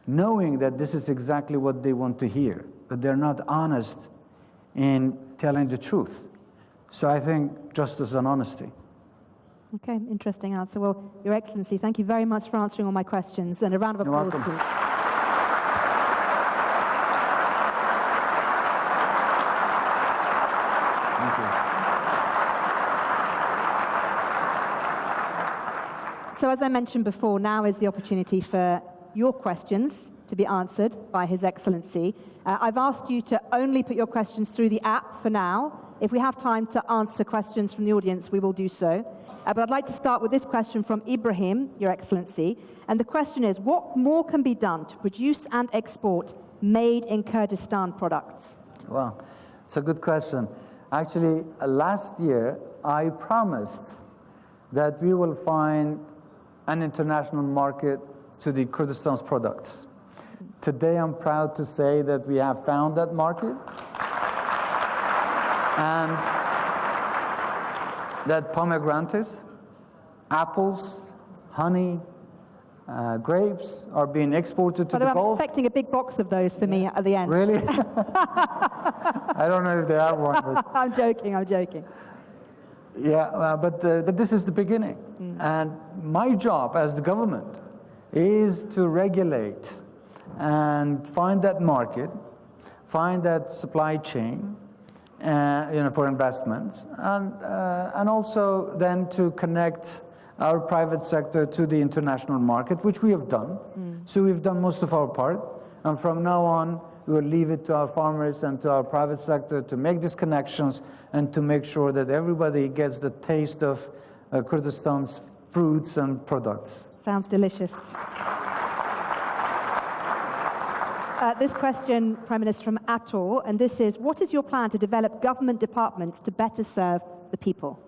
knowing that this is exactly what they want to hear, but they're not honest in telling the truth. So I think justice and honesty. Okay, interesting answer. Well, Your Excellency, thank you very much for answering all my questions, and a round of applause, You're welcome. please. Thank you. So as I mentioned before, now is the opportunity for your questions to be answered by His Excellency. I've asked you to only put your questions through the app for now. If we have time to answer questions from the audience, we will do so. But I'd like to start with this question from Ibrahim, Your Excellency. And the question is, what more can be done to produce and export made in Kurdistan products? Well, it's a good question. Actually, last year, I promised that we will find an international market to the Kurdistan's products. Today, I'm proud to say that we have found that market, and that pomegranates, apples, honey, grapes are being exported to the I'm Gulf. expecting a big box of those for me at the end. Really? I don't know if they have one, but I'm joking. yeah, but this is the beginning. And my job as the government is to regulate and find that market, find that supply chain, for investments, and also then to connect our private sector to the international market, which we have done. So we've done most of our part, and from now on, we will leave it to our farmers and to our private sector to make these connections and to make sure that everybody gets the taste of Kurdistan's fruits and products. Sounds delicious. This question, Prime Minister, from Atul, and this is, what is your plan to develop government departments to better serve the people?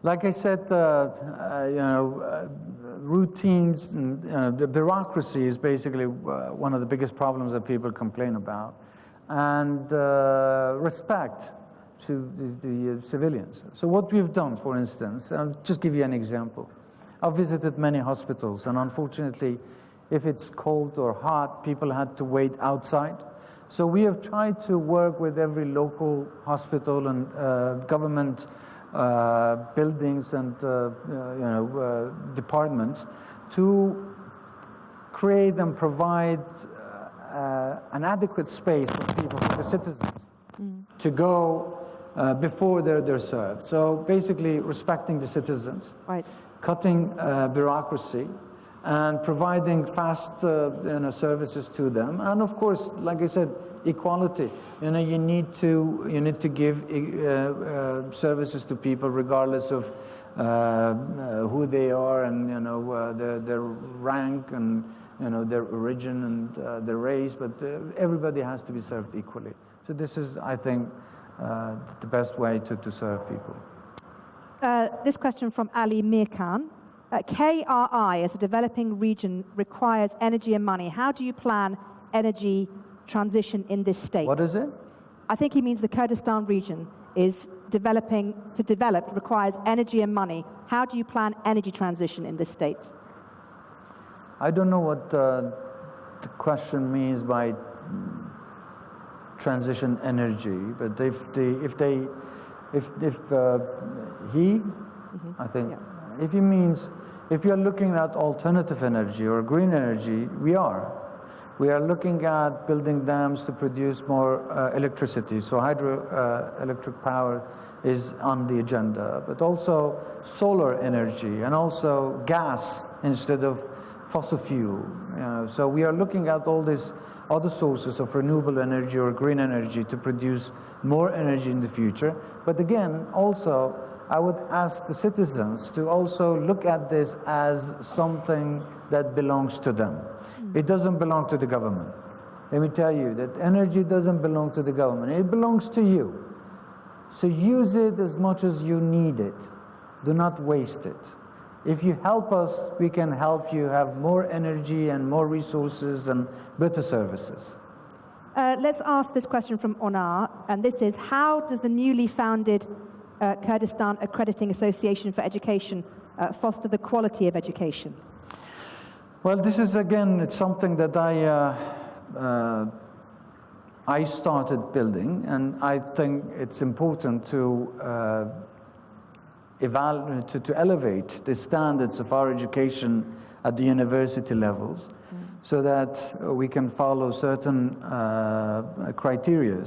Like I said, routines and the bureaucracy is basically one of the biggest problems that people complain about, and respect to the civilians. So what we've done, for instance, I'll just give you an example. I've visited many hospitals, and unfortunately, if it's cold or hot, people had to wait outside. So we have tried to work with every local hospital and government buildings and departments to create and provide an adequate space for people, for the citizens, to go before they're served. So basically respecting the citizens, Right. cutting bureaucracy, and providing fast services to them. And of course, like I said, equality. You need to give services to people regardless of who they are and their rank and their origin and their race, but everybody has to be served equally. So this is, I think, the best way to serve people. This question from Ali Mirkan. KRI, as a developing region, requires energy and money. How do you plan energy transition in this state? What is it? I think he means the Kurdistan region is requires energy and money. How do you plan energy transition in this state? I don't know what the question means by transition energy, but I think, yeah. If he means, if you're looking at alternative energy or green energy, we are looking at building dams to produce more electricity. So hydroelectric power is on the agenda, but also solar energy and also gas instead of fossil fuel. So we are looking at all these other sources of renewable energy or green energy to produce more energy in the future. But again, also, I would ask the citizens to also look at this as something that belongs to them. It doesn't belong to the government. Let me tell you that energy doesn't belong to the government. It belongs to you. So use it as much as you need it. Do not waste it. If you help us, we can help you have more energy and more resources and better services. Let's ask this question from Onar, and this is, how does the newly founded Kurdistan Accrediting Association for Education foster the quality of education? Well, this is, again, it's something that I started building, and I think it's important to elevate the standards of our education at the university levels so that we can follow certain criteria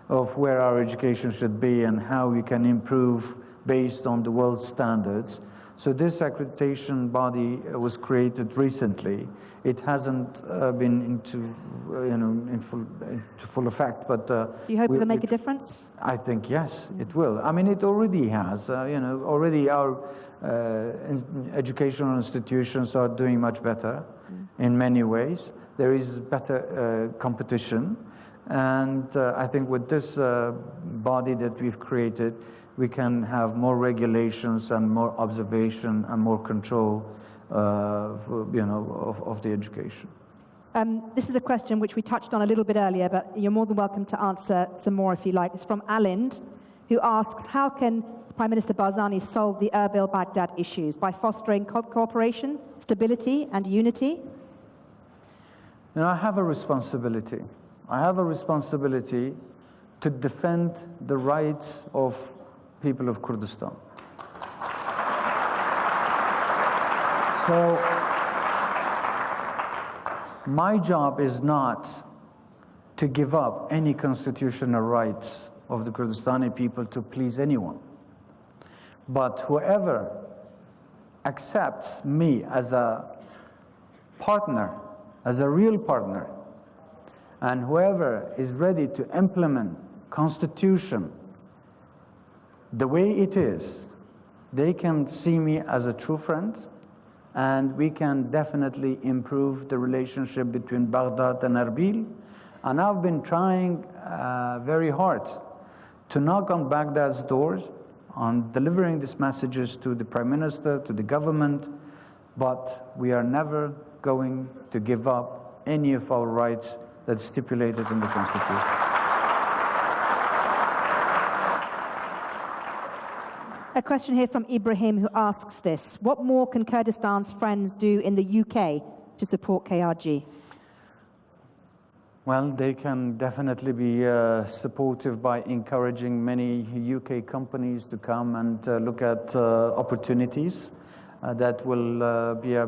of where our education should be and how we can improve based on the world standards. So this accreditation body was created recently. It hasn't been into full effect, but do you hope it will make a difference? I think yes, it will. I mean, it already has. Already our educational institutions are doing much better in many ways. There is better competition, and I think with this body that we've created, we can have more regulations and more observation and more control of the education. This is a question which we touched on a little bit earlier, but you're more than welcome to answer some more if you like. It's from Alind, who asks, how can Prime Minister Barzani solve the Erbil-Baghdad issues? By fostering cooperation, stability, and unity? I have a responsibility. I have a responsibility to defend the rights of people of Kurdistan. So my job is not to give up any constitutional rights of the Kurdistani people to please anyone. But whoever accepts me as a partner, as a real partner, and whoever is ready to implement Constitution the way it is, they can see me as a true friend, and we can definitely improve the relationship between Baghdad and Erbil. And I've been trying very hard to knock on Baghdad's doors, on delivering these messages to the Prime Minister, to the government, but we are never going to give up any of our rights that's stipulated in the Constitution. A question here from Ibrahim, who asks this: what more can Kurdistan's friends do in the UK to support KRG? Well, they can definitely be supportive by encouraging many UK companies to come and look at opportunities that will be a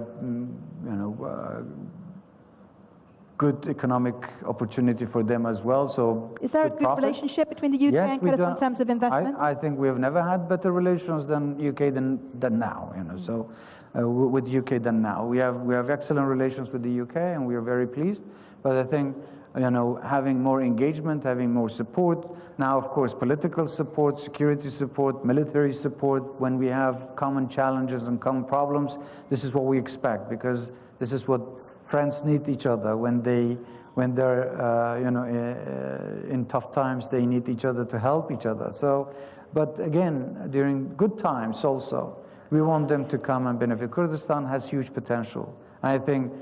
good economic opportunity for them as well. So is there a good relationship between the UK and Kurdistan in terms of investment? I think we have never had better relations than UK than now. So with UK than now, we have excellent relations with the UK, and we are very pleased. But I think having more engagement, having more support. Now, of course, political support, security support, military support. When we have common challenges and common problems, this is what we expect, because this is what friends need each other when they're in tough times. They need each other to help each other. So, but again, during good times also, we want them to come and benefit. Kurdistan has huge potential. I think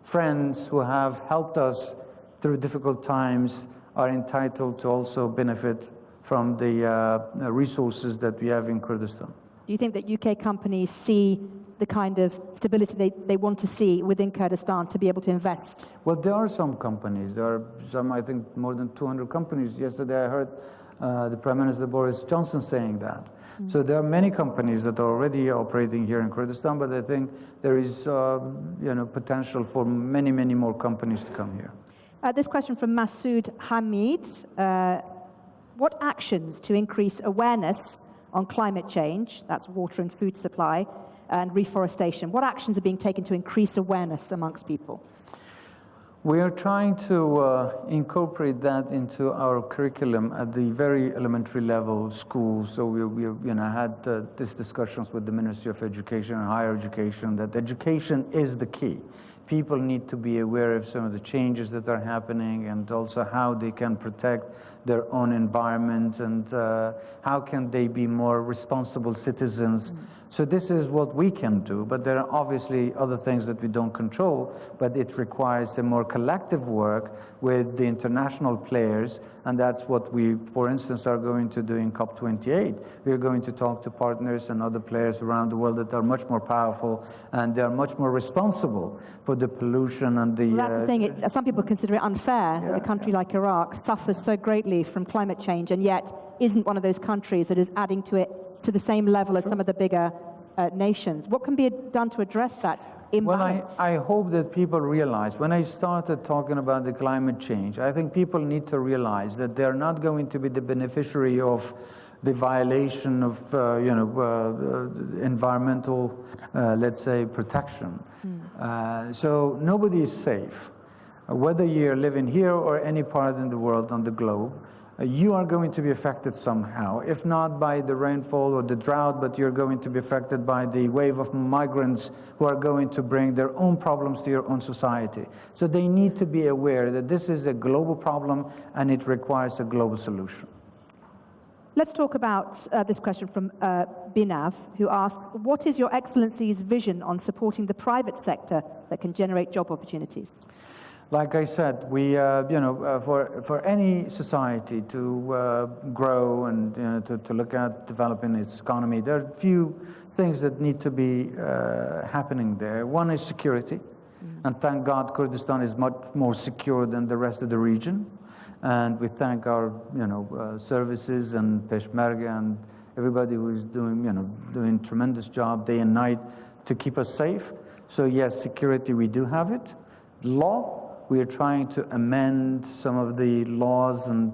friends who have helped us through difficult times are entitled to also benefit from the resources that we have in Kurdistan. Do you think that UK companies see the kind of stability they want to see within Kurdistan to be able to invest? Well, there are some companies. There are some, I think, more than 200 companies. Yesterday I heard the Prime Minister Boris Johnson saying that. So there are many companies that are already operating here in Kurdistan, but I think there is potential for many, many more companies to come here. This question from Masoud Hamid. What actions to increase awareness on climate change, that's water and food supply, and reforestation, what actions are being taken to increase awareness amongst people? We are trying to incorporate that into our curriculum at the very elementary level schools. So we had these discussions with the Ministry of Education and Higher Education that education is the key. People need to be aware of some of the changes that are happening, and also how they can protect their own environment, and how can they be more responsible citizens. So this is what we can do, but there are obviously other things that we don't control, but it requires a more collective work with the international players, and that's what we, for instance, are going to do in COP28. We're going to talk to partners and other players around the world that are much more powerful, and they are much more responsible for the pollution and the... Well, that's the thing. Some people consider it unfair that a country like Iraq suffers so greatly from climate change and yet isn't one of those countries that is adding to it to the same level as some of the bigger nations. What can be done to address that imbalance? Well, I hope that people realize, when I started talking about the climate change, I think people need to realize that they're not going to be the beneficiary of the violation of environmental, let's say, protection. So nobody is safe. Whether you're living here or any part in the world, on the globe, you are going to be affected somehow, if not by the rainfall or the drought, but you're going to be affected by the wave of migrants who are going to bring their own problems to your own society. So they need to be aware that this is a global problem and it requires a global solution. Let's talk about this question from Binav, who asks, what is Your Excellency's vision on supporting the private sector that can generate job opportunities? Like I said, we, for any society to grow and to look at developing its economy, there are a few things that need to be happening there. One is security, and thank God Kurdistan is much more secure than the rest of the region. And we thank our, services and Peshmerga and everybody who is doing tremendous job day and night to keep us safe. So yes, security, we do have it. Law. We are trying to amend some of the laws and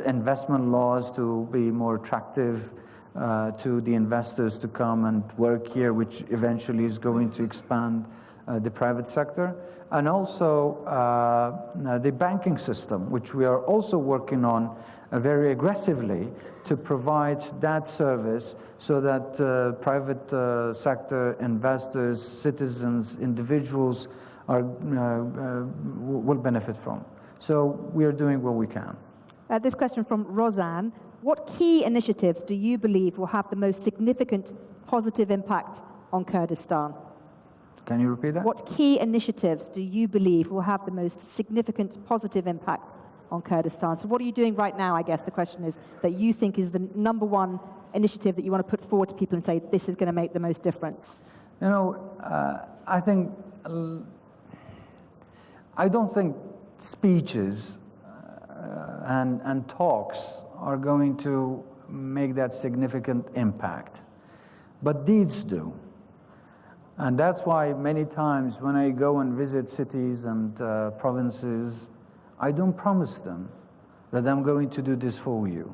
investment laws to be more attractive to the investors to come and work here, which eventually is going to expand the private sector. And also the banking system, which we are also working on very aggressively to provide that service so that private sector investors, citizens, individuals will benefit from. So we are doing what we can. This question from Roseanne. What key initiatives do you believe will have the most significant positive impact on Kurdistan? Can you repeat that? What key initiatives do you believe will have the most significant positive impact on Kurdistan? So what are you doing right now, I guess the question is, that you think is the number one initiative that you want to put forward to people and say, this is going to make the most difference? I think... I don't think speeches and talks are going to make that significant impact, but deeds do. And that's why many times when I go and visit cities and provinces, I don't promise them that I'm going to do this for you,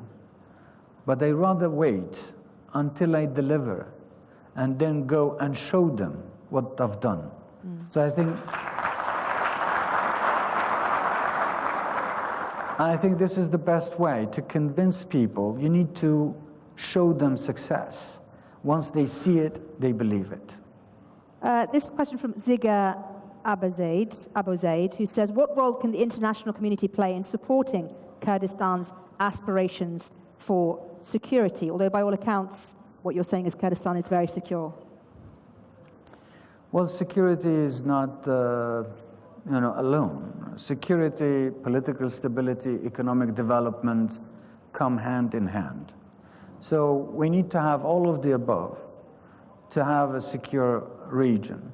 but I rather wait until I deliver and then go and show them what I've done. So I think... And I think this is the best way to convince people. You need to show them success. Once they see it, they believe it. This question from Ziga Abuzaid, who says, what role can the international community play in supporting Kurdistan's aspirations for security? Although by all accounts, what you're saying is Kurdistan is very secure. Well, security is not alone. Security, political stability, economic development come hand in hand. So we need to have all of the above to have a secure region.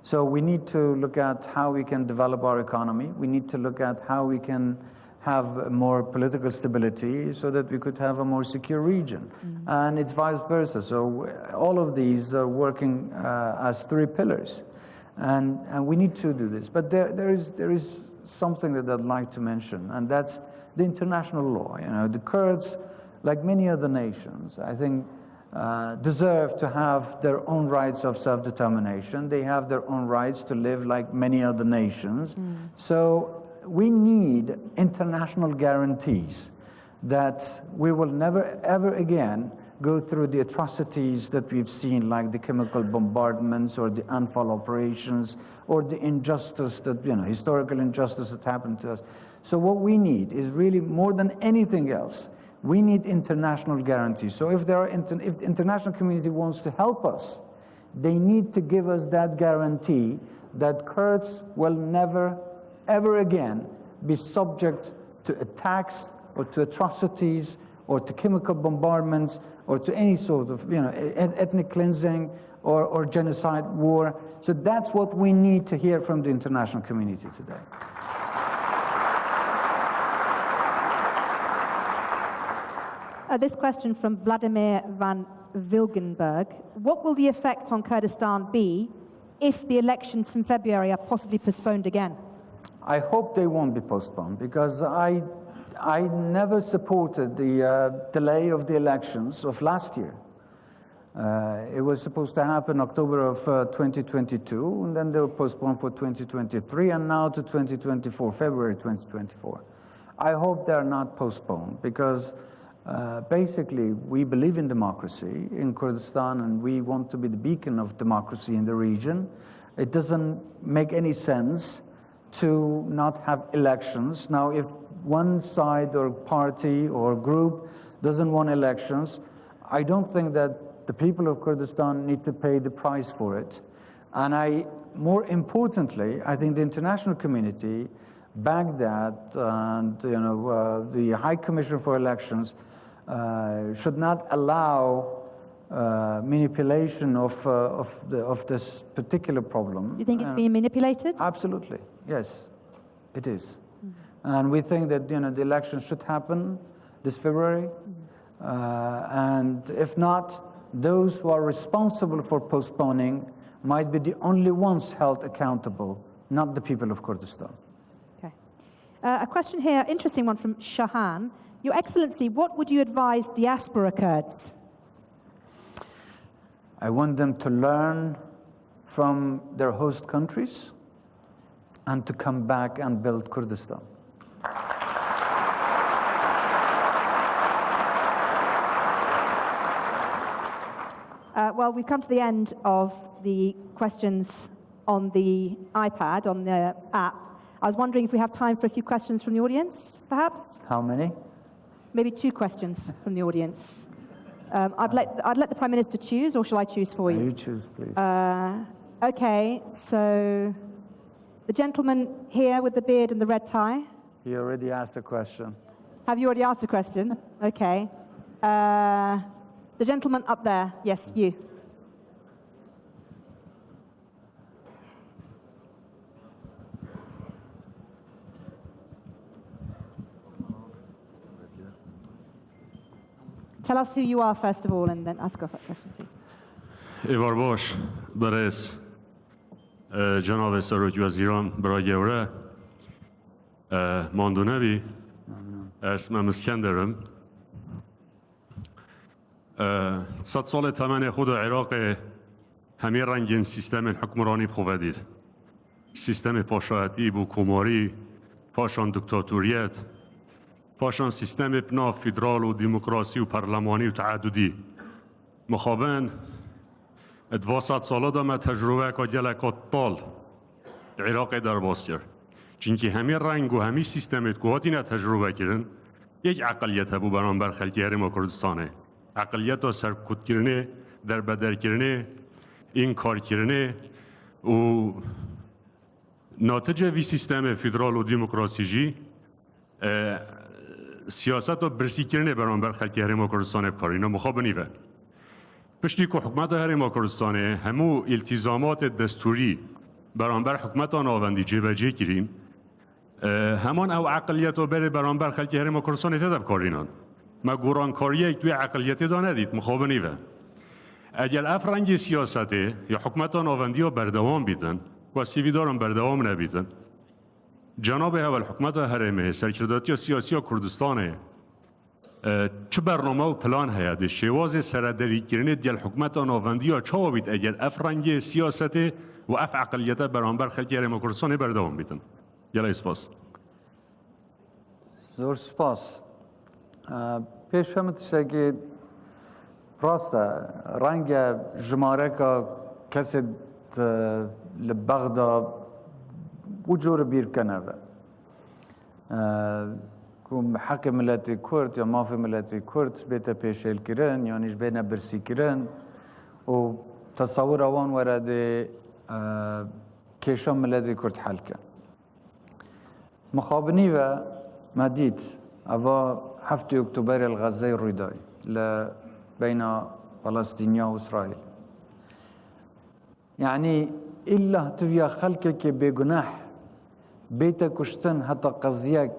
So we need to look at how we can develop our economy. We need to look at how we can have more political stability so that we could have a more secure region. And it's vice versa. So all of these are working as three pillars. And we need to do this. But there is something that I'd like to mention, and that's the international law. The Kurds, like many other nations, I think, deserve to have their own rights of self-determination. They have their own rights to live like many other nations. So we need international guarantees that we will never, ever again go through the atrocities that we've seen, like the chemical bombardments or the Anfal operations or the injustice that, historical injustice that happened to us. So what we need is really more than anything else, we need international guarantees. So if if the international community wants to help us, they need to give us that guarantee that Kurds will never, ever again be subject to attacks or to atrocities or to chemical bombardments or to any sort of ethnic cleansing or genocide war. So that's what we need to hear from the international community today. This question from Vladimir van Wilgenberg. What will the effect on Kurdistan be if the elections in February are possibly postponed again? I hope they won't be postponed, because I never supported the delay of the elections of last year. It was supposed to happen October of 2022, and then they were postponed for 2023, and now to 2024, February 2024. I hope they're not postponed, because basically we believe in democracy in Kurdistan, and we want to be the beacon of democracy in the region. It doesn't make any sense to not have elections. Now, if one side or party or group doesn't want elections, I don't think that the people of Kurdistan need to pay the price for it. And more importantly, I think the international community backed that, and the High Commission for Elections should not allow manipulation of this particular problem. You think it's being manipulated? Absolutely, yes, it is. And we think that the election should happen this February. And if not, those who are responsible for postponing might be the only ones held accountable, not the people of Kurdistan. Okay. A question here, interesting one from Shahan. Your Excellency, what would you advise diaspora Kurds? I want them to learn from their host countries and to come back and build Kurdistan. Well, we've come to the end of the questions on the iPad, on the app. I was wondering if we have time for a few questions from the audience, perhaps? How many? Maybe 2 questions from the audience. I'd let the Prime Minister choose, or shall I choose for you? You choose, please. Okay, so the gentleman here with the beard and the red tie. He already asked a question. Have you already asked a question? Okay. The gentleman up there. Yes, you. Tell us who you are first of all, and then ask a question, please. Ivar Bosch, Beres, Janave Sarut Waziran, Bragevre, Mondonevi, اسمم اسکندرم. صد سال تمن خود عراق همه رنگین سیستم حکمرانی بخوادید. سیستم پاشایتی، بوکوماری، پاشان دکتاتوریت پاشان سیستم بنا فدرال و دموکراسی و پارلمانی و تعددی مخابن ادواسات سالا دام تجربه که جلکات طال عراق در باز کرد چونکه همین رنگ و همین سیستم اتکواتی نه تجربه کردن یک عقلیت هبو بران بر خلکی هرم کردستانه عقلیت ها سرکوت کرنه در بدر کرنه این کار کرنه و ناتج وی سیستم فدرال و دموکراسی جی سیاست و برسی کرنه بران بر خلکی هرم کردستانه کارینا مخابنی و پشتی که حکومت هرم کردستانه همو التزامات دستوری بران بر حکومت آناوندی جبجه کرین همان او عقلیت و بره بران بر خلکی هرم کردستانه تدب کارینان ما گورانکاریه توی عقلیت دا ندید مخابنی و اگر افرنگ سیاسته یا حکومت آناوندی ها بردوام بیدن و سیویدارم بردوام نبیدن جناب اول حکومت هرمه سرکرداتی سیاسی کردستانه چه برنامه و پلان هیاده شواز سردری کرنه دیل حکومت آناوندی ها چه بید اگر افرنگ سیاسته و اف عقلیت برانبر خلکی هرم کردستانه بردوام بیدن یلا اسپاس زور سپاس پیش فهمت شده راسته رنگ جماره که کسی لبغدا وجور بیر کنه کم حق ملت کرد یا مافی ملت کرد بیت پیشل کرن یا نیش بین برسی کرن و تصور اوان ورد کشان ملت کرد حل کن مخابنی و مدید اوا 7 اکتبر الغزه روی دای بین فلسطینیا و اسرائیل يعني إلا تبيا خلقك بجناح بيتا كشتن حتى قضيك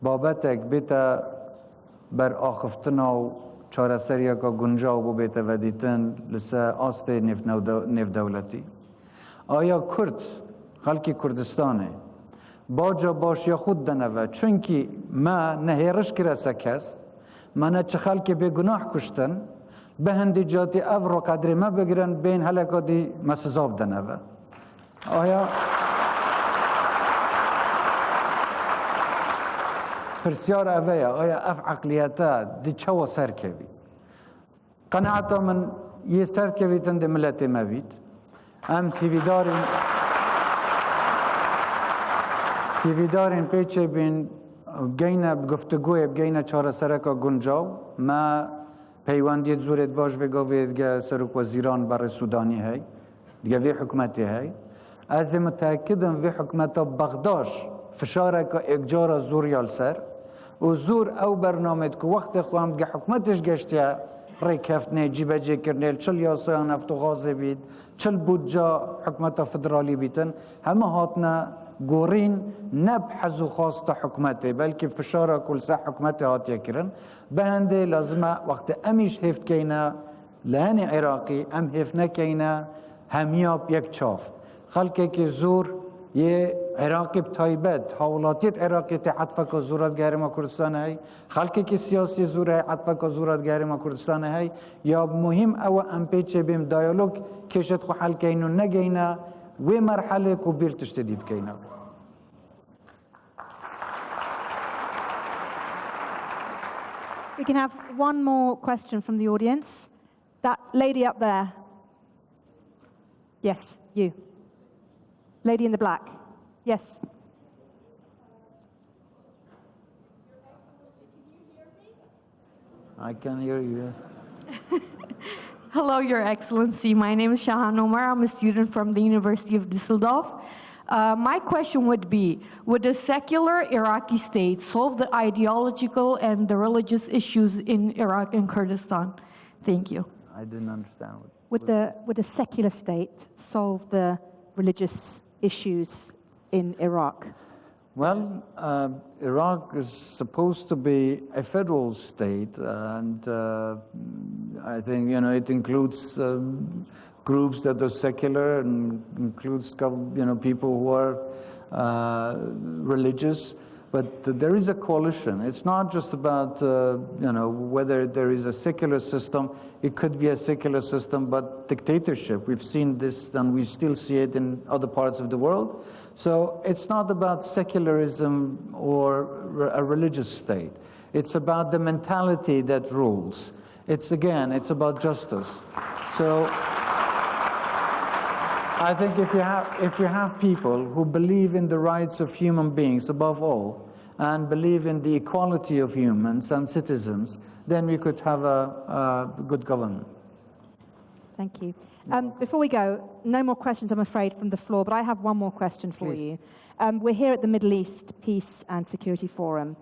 بابتك بيتا بر آخفتنا و چارسریا کا گنجا و بيتا ودیتن لسا آست نف دولتی آیا کرد خلق کردستانه باجا باش یا خود دنوه چونکی ما نهیرش کرسه کس من چه خلق بگناه کشتن به هندی جاتی او رو قدری ما بگیرن بین هلکا دی مسزاب دنوه آیا پرسیار اوه آیا اف عقلیتا دی چه و سر کوی قناعتا من یه سر کوی تند ملت ما بید هم تیویدارین پیچه بین گینه گفتگوی بگینه چهار سرکا گنجاو ما پیوندیت زورت باش بگوید که سرک وزیران بر سودانی هی دیگه وی حکومتی هی از متأکدم وی حکومتا بغداش فشاره که اگجار زور یال سر و زور او برنامه که وقت خواهم که حکومتش گشتیا ریکفت نه جیبه جی کرنیل چل یاسایان افتو غازه بید چل بودجا حکومتا فدرالی بیتن همه هاتنا گورین نب حزو خواست حکومته بلکه فشار کل سه حکومته هاتیه کرن به هنده لازمه وقت امیش هفت کینا لحن عراقی ام هفت نکینا همیاب یک چاف خلقه که زور یه عراقی بتایبت حولاتیت عراقی عطفه که زورت گرم کردستان هی خلقه که سیاسی زور عطفه که زورت گرم کردستان هی یا مهم او ام پیچه بیم دیالوگ کشت خو حل کینو نگینا و مرحله کو بیر تشتدی بکینا We can have one more question from the audience. That lady up there. Yes, you. Lady in the black. Yes. I can hear you, yes. Hello, Your Excellency. My name is Shahan Omar. I'm a student from the University of Düsseldorf. My question would be, would a secular Iraqi state solve the ideological and the religious issues in Iraq and Kurdistan? Thank you. I didn't understand. Would a secular state solve the religious issues in Iraq? Well, Iraq is supposed to be a federal state, and I think, it includes groups that are secular and includes, people who are religious. But there is a coalition. It's not just about whether there is a secular system. It could be a secular system, but dictatorship. We've seen this, and we still see it in other parts of the world. So it's not about secularism or a religious state. It's about the mentality that rules. It's about justice. So I think if you have people who believe in the rights of human beings above all, and believe in the equality of humans and citizens, then we could have a good government. Thank you. Before we go, no more questions, I'm afraid, from the floor, but I have one more question for Please. you. We're here at the Middle East Peace and Security Forum.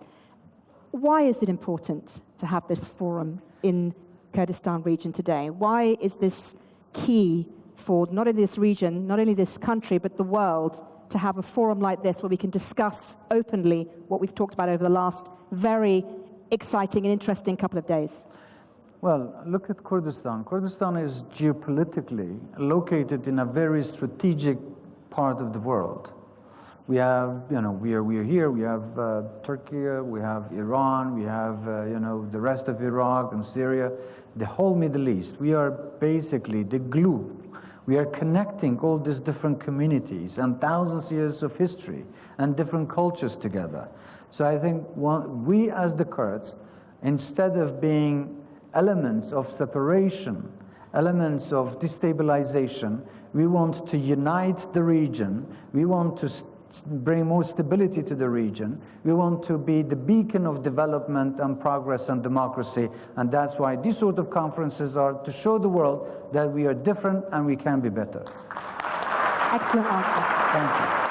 Why is it important to have this forum in Kurdistan region today? Why is this key for not only this region, not only this country, but the world, to have a forum like this where we can discuss openly what we've talked about over the last very exciting and interesting couple of days? Well, look at Kurdistan. Kurdistan is geopolitically located in a very strategic part of the world. We have, we are here. We have Turkey, we have Iran, we have, the rest of Iraq and Syria, the whole Middle East. We are basically the glue. We are connecting all these different communities and thousands of years of history and different cultures together. So I think we as the Kurds, instead of being elements of separation, elements of destabilization, we want to unite the region. We want to bring more stability to the region. We want to be the beacon of development and progress and democracy. And that's why these sort of conferences are to show the world that we are different and we can be better. Excellent answer. Thank you.